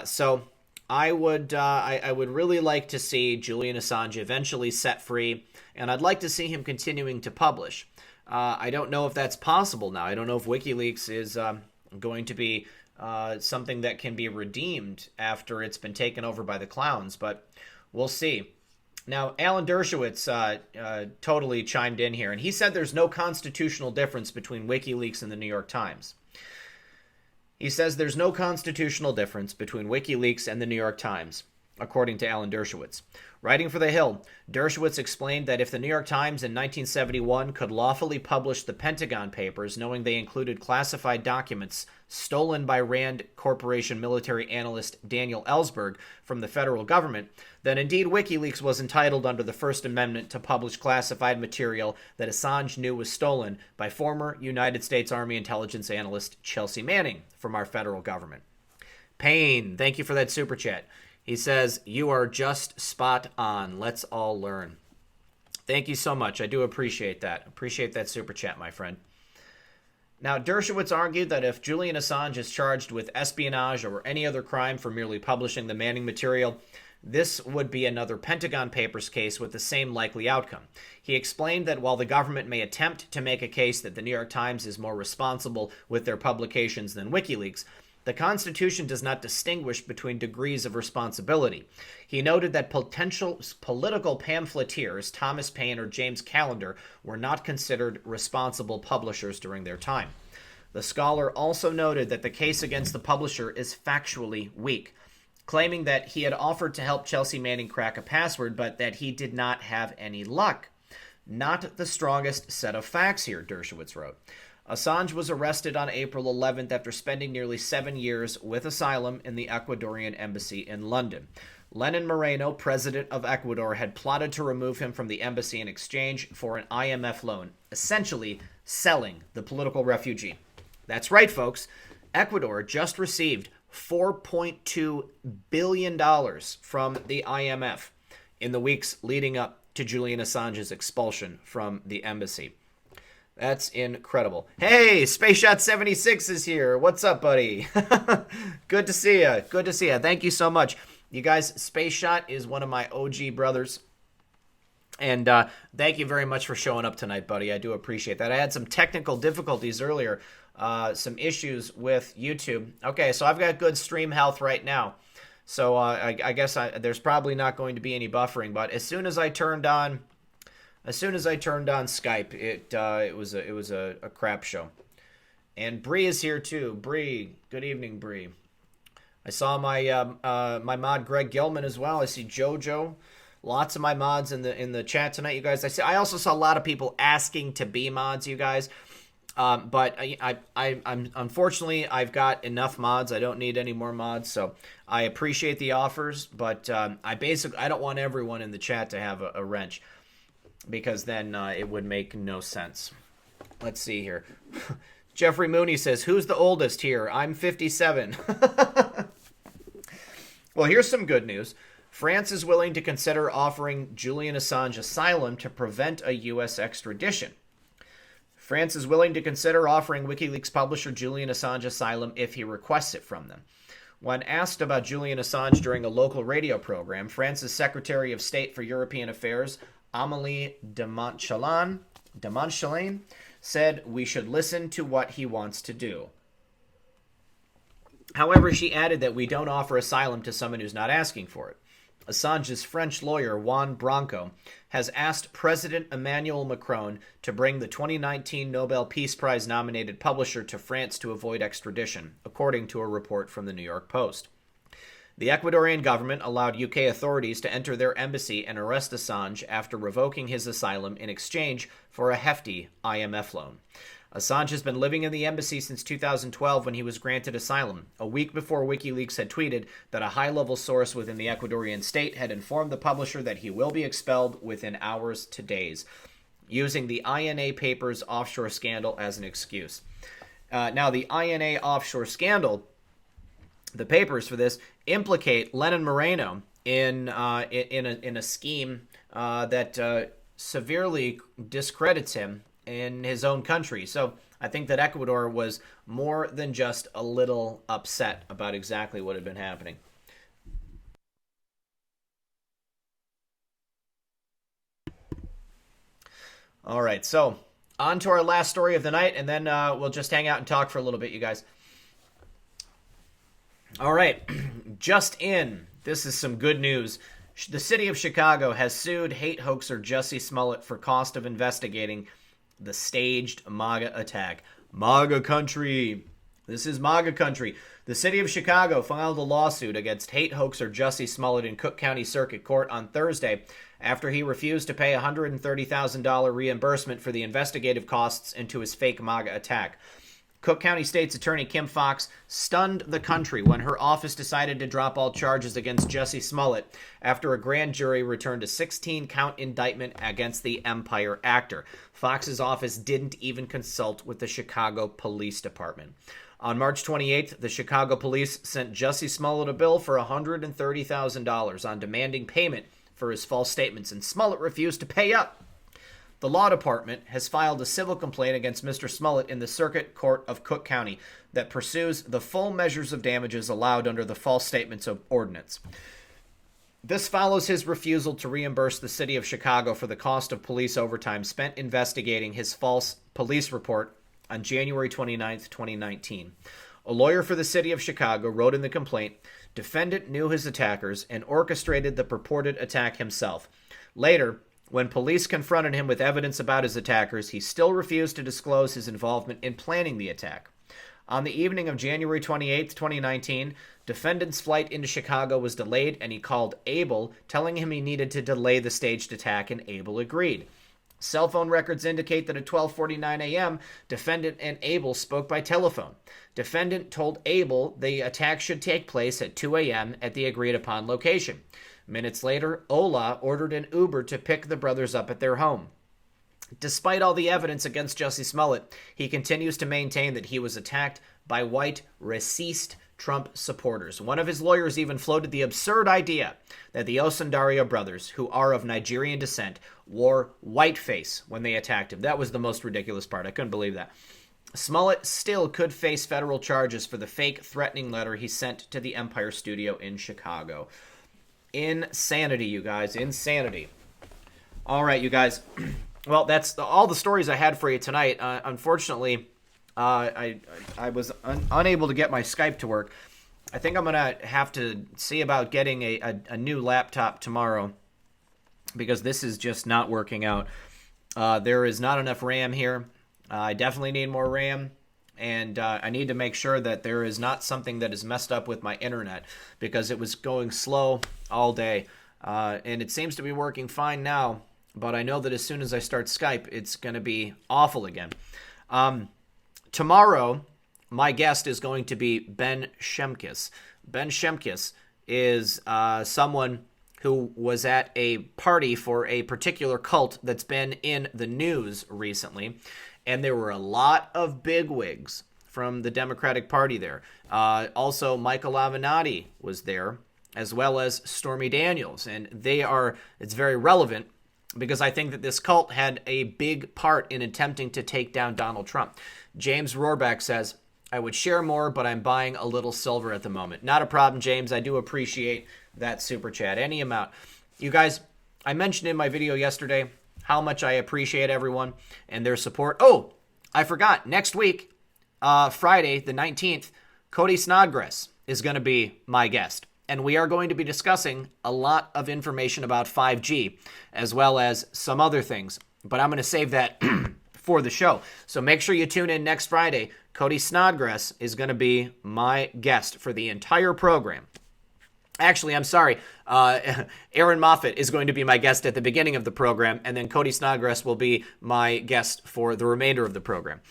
So I would really like to see Julian Assange eventually set free, and I'd like to see him continuing to publish. I don't know if that's possible now. I don't know if WikiLeaks is going to be something that can be redeemed after it's been taken over by the clowns, but we'll see. Now, Alan Dershowitz totally chimed in here, and he said there's no constitutional difference between WikiLeaks and the New York Times. He says there's no constitutional difference between WikiLeaks and the New York Times, according to Alan Dershowitz. Writing for The Hill, Dershowitz explained that if the New York Times in 1971 could lawfully publish the Pentagon Papers, knowing they included classified documents stolen by Rand Corporation military analyst Daniel Ellsberg from the federal government, then indeed WikiLeaks was entitled under the First Amendment to publish classified material that Assange knew was stolen by former United States Army intelligence analyst Chelsea Manning from our federal government. Payne, thank you for that super chat. He says, you are just spot on. Let's all learn. Thank you so much. I do appreciate that. Appreciate that super chat, my friend. Now, Dershowitz argued that if Julian Assange is charged with espionage or any other crime for merely publishing the Manning material, this would be another Pentagon Papers case with the same likely outcome. He explained that while the government may attempt to make a case that the New York Times is more responsible with their publications than WikiLeaks, the Constitution does not distinguish between degrees of responsibility. He noted that potential political pamphleteers, Thomas Paine or James Callender, were not considered responsible publishers during their time. The scholar also noted that the case against the publisher is factually weak, claiming that he had offered to help Chelsea Manning crack a password, but that he did not have any luck. Not the strongest set of facts here, Dershowitz wrote. Assange was arrested on April 11th after spending nearly 7 years with asylum in the Ecuadorian embassy in London. Lenin Moreno, president of Ecuador, had plotted to remove him from the embassy in exchange for an IMF loan, essentially selling the political refugee. That's right, folks. Ecuador just received $4.2 billion from the IMF in the weeks leading up to Julian Assange's expulsion from the embassy. That's incredible. Hey, Space Shot 76 is here. What's up, buddy? Good to see you. Good to see you. Thank you so much. You guys, Space Shot is one of my OG brothers. And thank you very much for showing up tonight, buddy. I do appreciate that. I had some technical difficulties earlier, some issues with YouTube. Okay, so I've got good stream health right now. So I guess there's probably not going to be any buffering. But as soon as I turned on Skype, it was a crap show. And Bree is here too. Bree, good evening, Bree. I saw my my mod Greg Gilman as well. I see JoJo. Lots of my mods in the chat tonight, you guys. I also saw a lot of people asking to be mods, you guys. But I'm unfortunately I've got enough mods. I don't need any more mods. So I appreciate the offers, but I don't want everyone in the chat to have a wrench, because then it would make no sense. Let's see here. Jeffrey Mooney says, "Who's the oldest here? I'm 57." Well, here's some good news. France is willing to consider offering Julian Assange asylum to prevent a U.S. extradition. France is willing to consider offering WikiLeaks publisher Julian Assange asylum if he requests it from them. When asked about Julian Assange during a local radio program, France's Secretary of State for European Affairs, Amélie de Montchalin, said we should listen to what he wants to do. However, she added that we don't offer asylum to someone who's not asking for it. Assange's French lawyer, Juan Branco, has asked President Emmanuel Macron to bring the 2019 Nobel Peace Prize nominated publisher to France to avoid extradition, according to a report from the New York Post. The Ecuadorian government allowed UK authorities to enter their embassy and arrest Assange after revoking his asylum in exchange for a hefty IMF loan. Assange has been living in the embassy since 2012 when he was granted asylum, a week before WikiLeaks had tweeted that a high-level source within the Ecuadorian state had informed the publisher that he will be expelled within hours to days, using the INA Papers offshore scandal as an excuse. Now, the INA offshore scandal, the papers for this, implicate Lenin Moreno in a scheme that severely discredits him in his own country. So I think that Ecuador was more than just a little upset about exactly what had been happening. All right, so on to our last story of the night, and then we'll just hang out and talk for a little bit, you guys. All right, just in, this is some good news. The city of Chicago has sued hate hoaxer Jussie Smollett for cost of investigating the staged MAGA attack. MAGA country. This is MAGA country. The city of Chicago filed a lawsuit against hate hoaxer Jussie Smollett in Cook County Circuit Court on Thursday after he refused to pay a $130,000 reimbursement for the investigative costs into his fake MAGA attack. Cook County State's Attorney Kim Foxx stunned the country when her office decided to drop all charges against Jussie Smollett after a grand jury returned a 16-count indictment against the Empire actor. Foxx's office didn't even consult with the Chicago Police Department. On March 28th, the Chicago police sent Jussie Smollett a bill for $130,000 on demanding payment for his false statements, and Smollett refused to pay up. The law department has filed a civil complaint against Mr. Smollett in the Circuit Court of Cook County that pursues the full measures of damages allowed under the false statements of ordinance. This follows his refusal to reimburse the city of Chicago for the cost of police overtime spent investigating his false police report on January 29, 2019. A lawyer for the city of Chicago wrote in the complaint, defendant knew his attackers and orchestrated the purported attack himself. Later, when police confronted him with evidence about his attackers, he still refused to disclose his involvement in planning the attack. On the evening of January 28, 2019, defendant's flight into Chicago was delayed, and he called Abel, telling him he needed to delay the staged attack, and Abel agreed. Cell phone records indicate that at 12:49 a.m., defendant and Abel spoke by telephone. Defendant told Abel the attack should take place at 2 a.m. at the agreed-upon location. Minutes later, Ola ordered an Uber to pick the brothers up at their home. Despite all the evidence against Jussie Smollett, he continues to maintain that he was attacked by white, racist Trump supporters. One of his lawyers even floated the absurd idea that the Osundaria brothers, who are of Nigerian descent, wore whiteface when they attacked him. That was the most ridiculous part. I couldn't believe that. Smollett still could face federal charges for the fake threatening letter he sent to the Empire Studio in Chicago. Insanity, you guys. Insanity. All right, you guys. Well, that's all the stories I had for you tonight. Unfortunately, I was unable to get my Skype to work. I think I'm going to have to see about getting a new laptop tomorrow because this is just not working out. There is not enough RAM here. I definitely need more RAM, and I need to make sure that there is not something that is messed up with my internet because it was going slow all day, and it seems to be working fine now, but I know that as soon as I start Skype, it's going to be awful again. Tomorrow, my guest is going to be Ben Shemkis. Ben Shemkis is someone who was at a party for a particular cult that's been in the news recently, and there were a lot of bigwigs from the Democratic Party there. Also, Michael Avenatti was there, as well as Stormy Daniels, and it's very relevant because I think that this cult had a big part in attempting to take down Donald Trump. James Rohrback says, I would share more, but I'm buying a little silver at the moment. Not a problem, James. I do appreciate that super chat. Any amount. You guys, I mentioned in my video yesterday how much I appreciate everyone and their support. Oh, I forgot. Next week, Friday the 19th, Cody Snodgrass is going to be my guest. And we are going to be discussing a lot of information about 5G, as well as some other things. But I'm going to save that for the show. So make sure you tune in next Friday. Cody Snodgrass is going to be my guest for the entire program. Actually, I'm sorry. Aaron Moffat is going to be my guest at the beginning of the program, and then Cody Snodgrass will be my guest for the remainder of the program.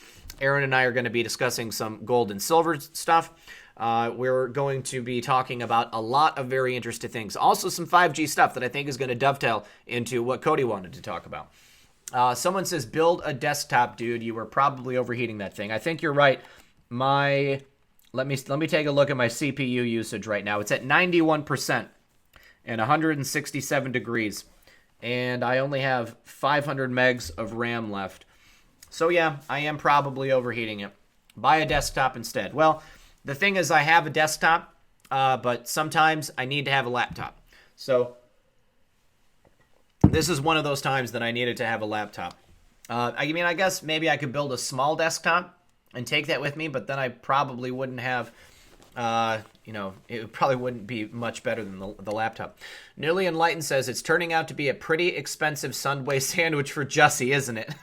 Aaron and I are going to be discussing some gold and silver stuff. We're going to be talking about a lot of very interesting things. Also some 5G stuff that I think is going to dovetail into what Cody wanted to talk about. Someone says, build a desktop, dude. You were probably overheating that thing. I think you're right. Let me take a look at my CPU usage right now. It's at 91% and 167 degrees. And I only have 500 megs of RAM left. So yeah, I am probably overheating it. Buy a desktop instead. Well, the thing is I have a desktop, but sometimes I need to have a laptop. So this is one of those times that I needed to have a laptop. I guess maybe I could build a small desktop and take that with me, but then I probably wouldn't have, it probably wouldn't be much better than the laptop. Nearly Enlightened says, it's turning out to be a pretty expensive Subway sandwich for Jussie, isn't it?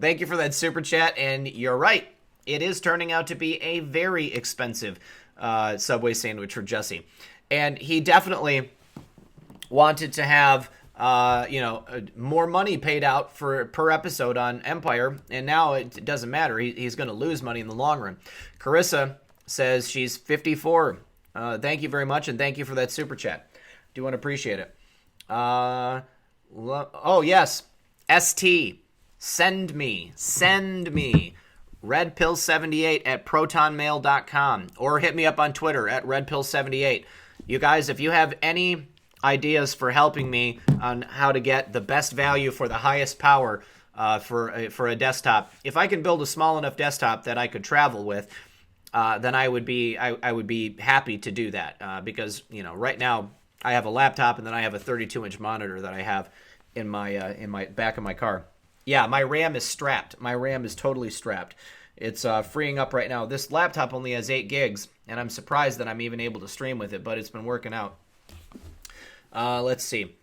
Thank you for that super chat, and you're right. It is turning out to be a very expensive Subway sandwich for Jussie. And he definitely wanted to have, more money paid out per episode on Empire. And now it doesn't matter. He's going to lose money in the long run. Carissa says she's 54. Thank you very much. And thank you for that super chat. Do want to appreciate it. Oh, yes. ST. Send me. redpill78 at protonmail.com, or hit me up on Twitter at redpill78. You guys, if you have any ideas for helping me on how to get the best value for the highest power for a desktop, if I can build a small enough desktop that I could travel with, then I would be happy to do that, because right now I have a laptop and then I have a 32-inch monitor that I have in my back of my car. Yeah, my RAM is strapped. My RAM is totally strapped. It's freeing up right now. This laptop only has 8 gigs, and I'm surprised that I'm even able to stream with it, but it's been working out. Let's see.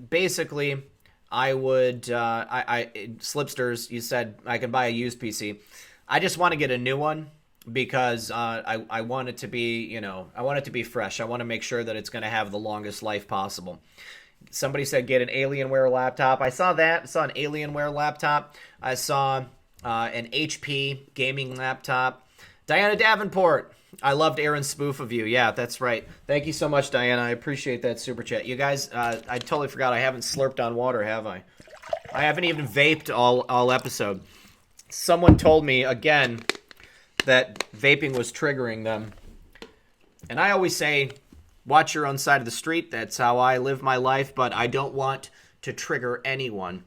Basically, I would, Slipsters, you said I can buy a used PC. I just want to get a new one because I want it to be, I want it to be fresh. I want to make sure that it's going to have the longest life possible. Somebody said get an Alienware laptop. I saw that. I saw an Alienware laptop. I saw an HP gaming laptop. Diana Davenport, I loved Aaron's spoof of you. Yeah, that's right. Thank you so much, Diana. I appreciate that super chat. You guys, I totally forgot I haven't slurped on water, have I? I haven't even vaped all episode. Someone told me, again, that vaping was triggering them. And I always say, watch your own side of the street. That's how I live my life. But I don't want to trigger anyone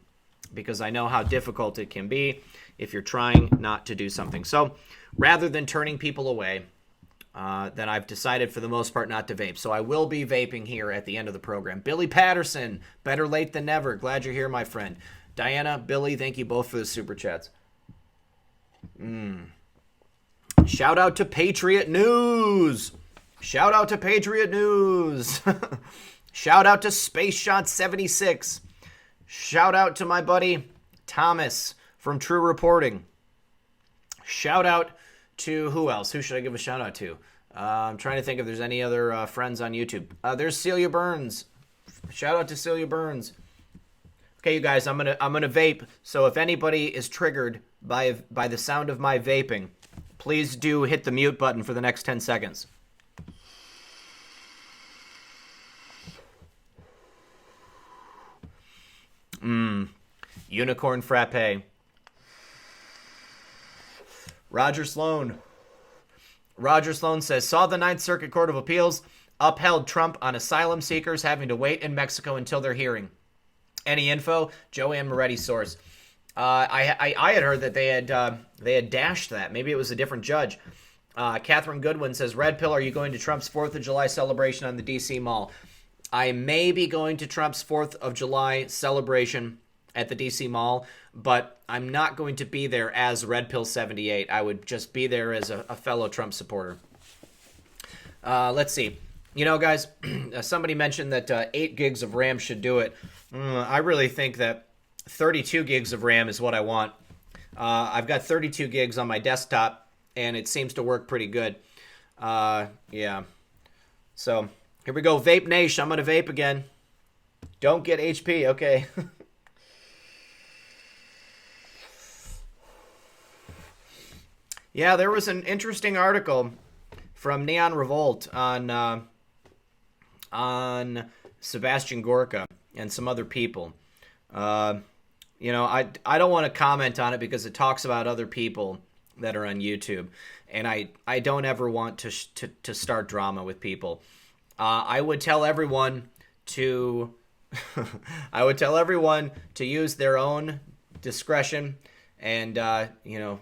because I know how difficult it can be if you're trying not to do something. So rather than turning people away, then I've decided for the most part not to vape. So I will be vaping here at the end of the program. Billy Patterson, better late than never. Glad you're here, my friend. Diana, Billy, thank you both for the super chats. Shout out to Patriot News. Shout out to Patriot News. Shout out to Space Shot 76. Shout out to my buddy Thomas from True Reporting. Shout out to who else? Who should I give a shout out to? I'm trying to think if there's any other friends on YouTube. There's Celia Burns. Shout out to Celia Burns. Okay, you guys, I'm gonna vape. So if anybody is triggered by the sound of my vaping, please do hit the mute button for the next 10 seconds. Unicorn frappe. Roger Sloan. Roger Sloan says, saw the Ninth Circuit Court of Appeals upheld Trump on asylum seekers having to wait in Mexico until their hearing. Any info? Joanne Moretti source. I had heard that they had dashed that. Maybe it was a different judge. Catherine Goodwin says, Red Pill, are you going to Trump's 4th of July celebration on the D.C. Mall? I may be going to Trump's 4th of July celebration at the D.C. Mall, but I'm not going to be there as Red Pill 78. I would just be there as a fellow Trump supporter. Let's see. You know, guys, somebody mentioned that 8 gigs of RAM should do it. I really think that 32 gigs of RAM is what I want. I've got 32 gigs on my desktop, and it seems to work pretty good. Yeah. So, here we go. Vape Nation. I'm going to vape again. Don't get HP. Okay. Yeah, there was an interesting article from Neon Revolt on Sebastian Gorka and some other people. You know, I don't want to comment on it because it talks about other people that are on YouTube, and I don't ever want to start drama with people. I would tell everyone to use their own discretion and you know,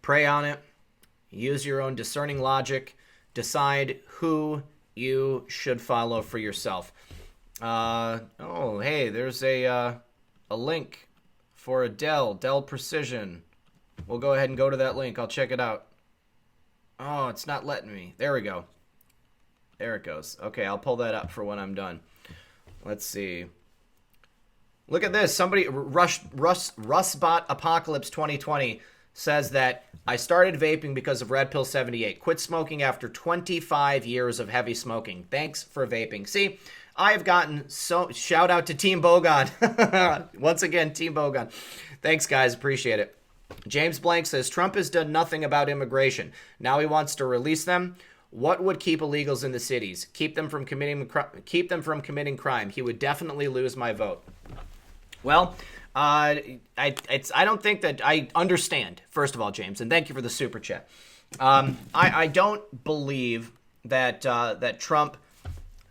pray on it. Use your own discerning logic. Decide who you should follow for yourself. Oh, hey, there's a link for a Dell Precision. We'll go ahead and go to that link. I'll check it out. Oh, it's not letting me. There we go. There it goes. Okay, I'll pull that up for when I'm done. Let's see. Look at this. Somebody, Rustbot Apocalypse 2020 says that I started vaping because of Red Pill 78. Quit smoking after 25 years of heavy smoking. Thanks for vaping. See, I've gotten so... Shout out to Team Bogon. Once again, Team Bogon. Thanks, guys. Appreciate it. James Blank says, Trump has done nothing about immigration. Now he wants to release them. What would keep illegals in the cities? Keep them from committing crime. He would definitely lose my vote. Well... I don't think that I understand, first of all, James, and thank you for the super chat. I don't believe that that Trump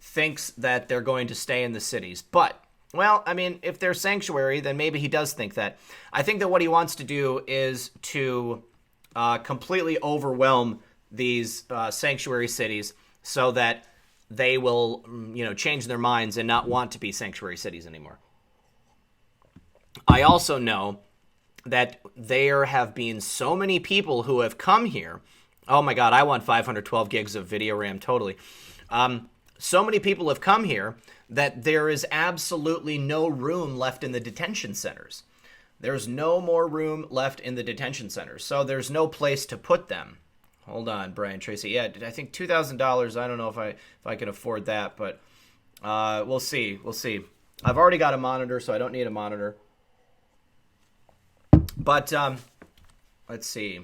thinks that they're going to stay in the cities. But, well, I mean, if they're sanctuary, then maybe he does think that. I think that what he wants to do is to completely overwhelm these sanctuary cities so that they will, you know, change their minds and not want to be sanctuary cities anymore. I also know that there have been so many people who have come here. Oh my God, I want 512 gigs of video RAM, totally. So many people have come here that there is absolutely no room left in the detention centers. There's no more room left in the detention centers, so there's no place to put them. Hold on, Brian Tracy. Yeah, I think $2,000. I don't know if I can afford that, but we'll see. We'll see. I've already got a monitor, so I don't need a monitor. But let's see.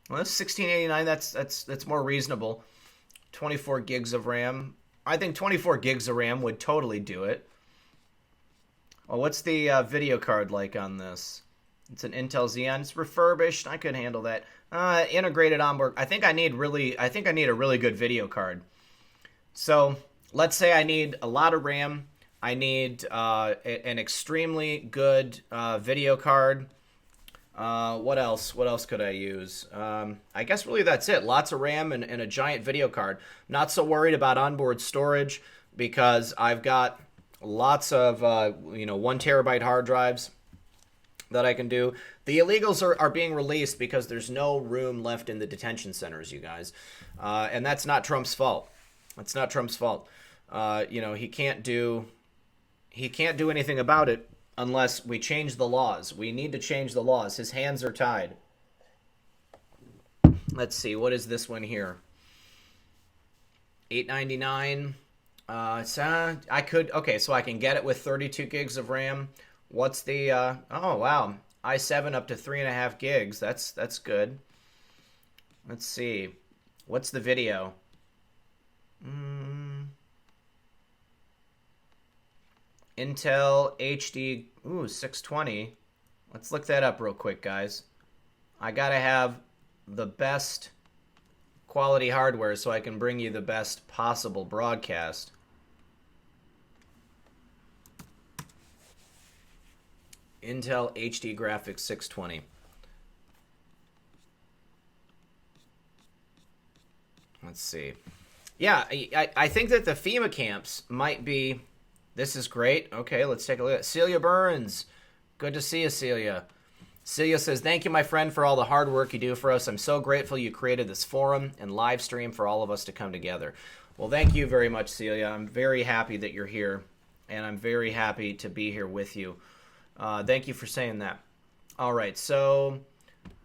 Well, that's $16.89. That's more reasonable. 24 gigs of RAM. I think 24 gigs of RAM would totally do it. Well, what's the video card like on this? It's an Intel Xeon. It's refurbished. I could handle that. Integrated onboard. I think I need a really good video card. So let's say I need a lot of RAM. I need an extremely good video card. What else? What else could I use? I guess really that's it. Lots of RAM and a giant video card. Not so worried about onboard storage because I've got lots of 1 terabyte hard drives that I can do. The illegals are being released because there's no room left in the detention centers, you guys, and that's not Trump's fault. That's not Trump's fault. He can't do anything about it unless we change the laws. We need to change the laws. His hands are tied. Let's see. What is this one here? $8.99. So I can get it with 32 gigs of RAM. What's the, oh, wow. i7 up to 3.5 gigs. That's good. Let's see. What's the video? Intel HD, 620. Let's look that up real quick, guys. I gotta have the best quality hardware so I can bring you the best possible broadcast. Intel HD graphics 620. Let's see. Yeah, I think that the FEMA camps might be... This is great. Okay, let's take a look. Celia Burns. Good to see you, Celia. Celia says, thank you, my friend, for all the hard work you do for us. I'm so grateful you created this forum and live stream for all of us to come together. Well, thank you very much, Celia. I'm very happy that you're here, and I'm very happy to be here with you. Thank you for saying that. All right, so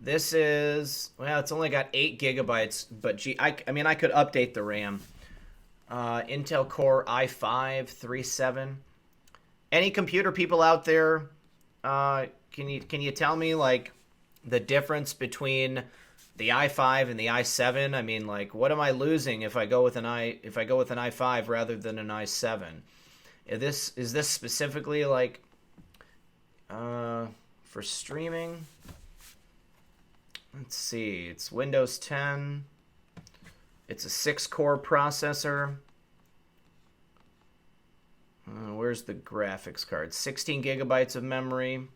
this is, well, it's only got 8 gigabytes, but I could update the RAM. Intel Core i5-37. Any computer people out there, can you tell me like the difference between the i5 and the i7? I mean, like, what am I losing if I go with an i5 rather than an i7? Is this specifically like for streaming? Let's see. It's Windows 10. It's a 6-core processor. Where's the graphics card? 16 gigabytes of memory.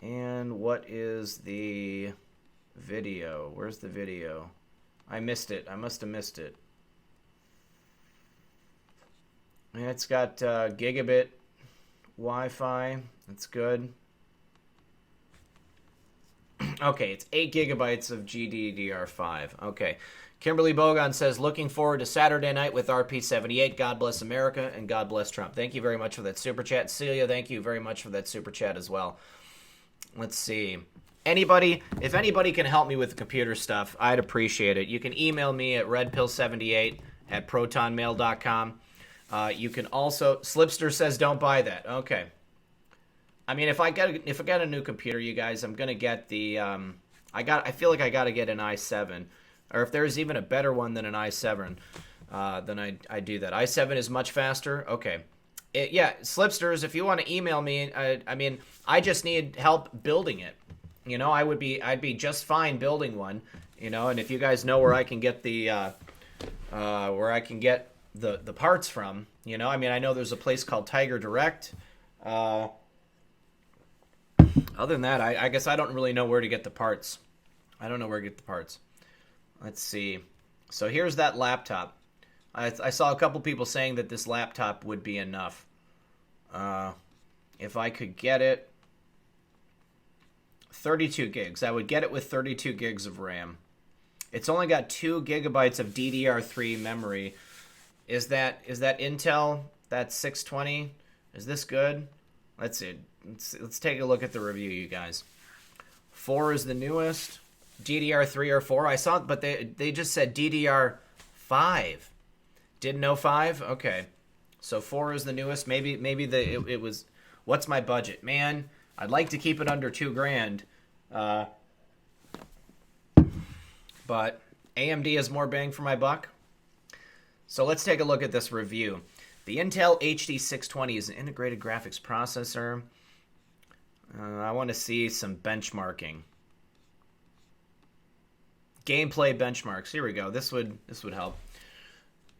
And what is the video? Where's the video? I missed it. I must have missed it. And it's got gigabit Wi-Fi. That's good. Okay, it's 8 gigabytes of GDDR5. Okay. Kimberly Bogon says, looking forward to Saturday night with RP78. God bless America and God bless Trump. Thank you very much for that super chat. Celia, thank you very much for that super chat as well. Let's see. If anybody can help me with the computer stuff, I'd appreciate it. You can email me at redpill78@protonmail.com. You can also, Slipster says don't buy that. Okay. I mean, if I get a new computer, you guys, I'm gonna get the I feel like I gotta get an i7, or if there's even a better one than an i7, then I do that. i7 is much faster. Okay, yeah, Slipsters, if you want to email me, I mean, I just need help building it. You know, I'd be just fine building one. You know, and if you guys know where I can get the the parts from, you know, I mean, I know there's a place called Tiger Direct. Other than that, I guess I don't really know where to get the parts. I don't know where to get the parts. Let's see. So here's that laptop. I saw a couple people saying that this laptop would be enough. If I could get it, 32 gigs. I would get it with 32 gigs of RAM. It's only got 2 gigabytes of DDR3 memory. Is that Intel? That's 620. Is this good? Let's see. Let's take a look at the review, you guys. 4 is the newest. DDR3 or 4. I saw it, but they just said DDR5. Didn't know 5? Okay. So 4 is the newest. Maybe it was. What's my budget, man? I'd like to keep it under $2,000, but AMD has more bang for my buck. So let's take a look at this review. The Intel HD 620 is an integrated graphics processor. I want to see some benchmarking. Gameplay benchmarks. Here we go. This would help.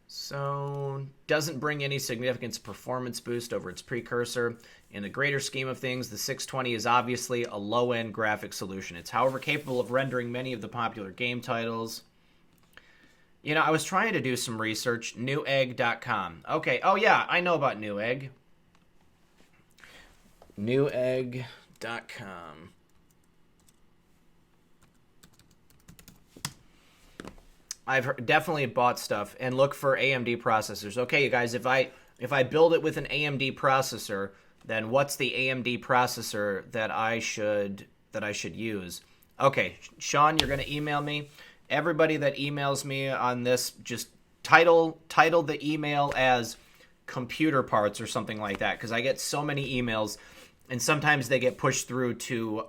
So, doesn't bring any significant performance boost over its precursor. In the greater scheme of things, the 620 is obviously a low-end graphic solution. It's, however, capable of rendering many of the popular game titles. You know, I was trying to do some research. Newegg.com. Okay. Oh, yeah. I know about Newegg. Newegg.com. I've definitely bought stuff and look for AMD processors. Okay, you guys, if I build it with an AMD processor, then what's the AMD processor that I should use? Okay, Sean, you're going to email me. Everybody that emails me on this, just title the email as computer parts or something like that, because I get so many emails, and sometimes they get pushed through to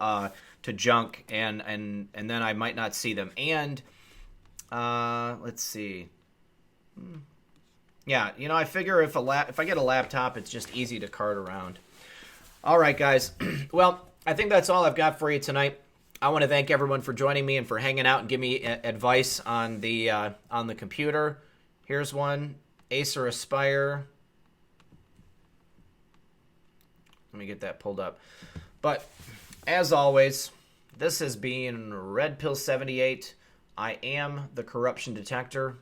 junk, and then I might not see them. And let's see. Yeah, you know, I figure if I get a laptop, it's just easy to cart around. All right, guys. Well, I think that's all I've got for you tonight. I want to thank everyone for joining me and for hanging out and giving me advice on the computer. Here's one, Acer Aspire. Let me get that pulled up. But as always, this has been Red Pill 78. I am the corruption detector.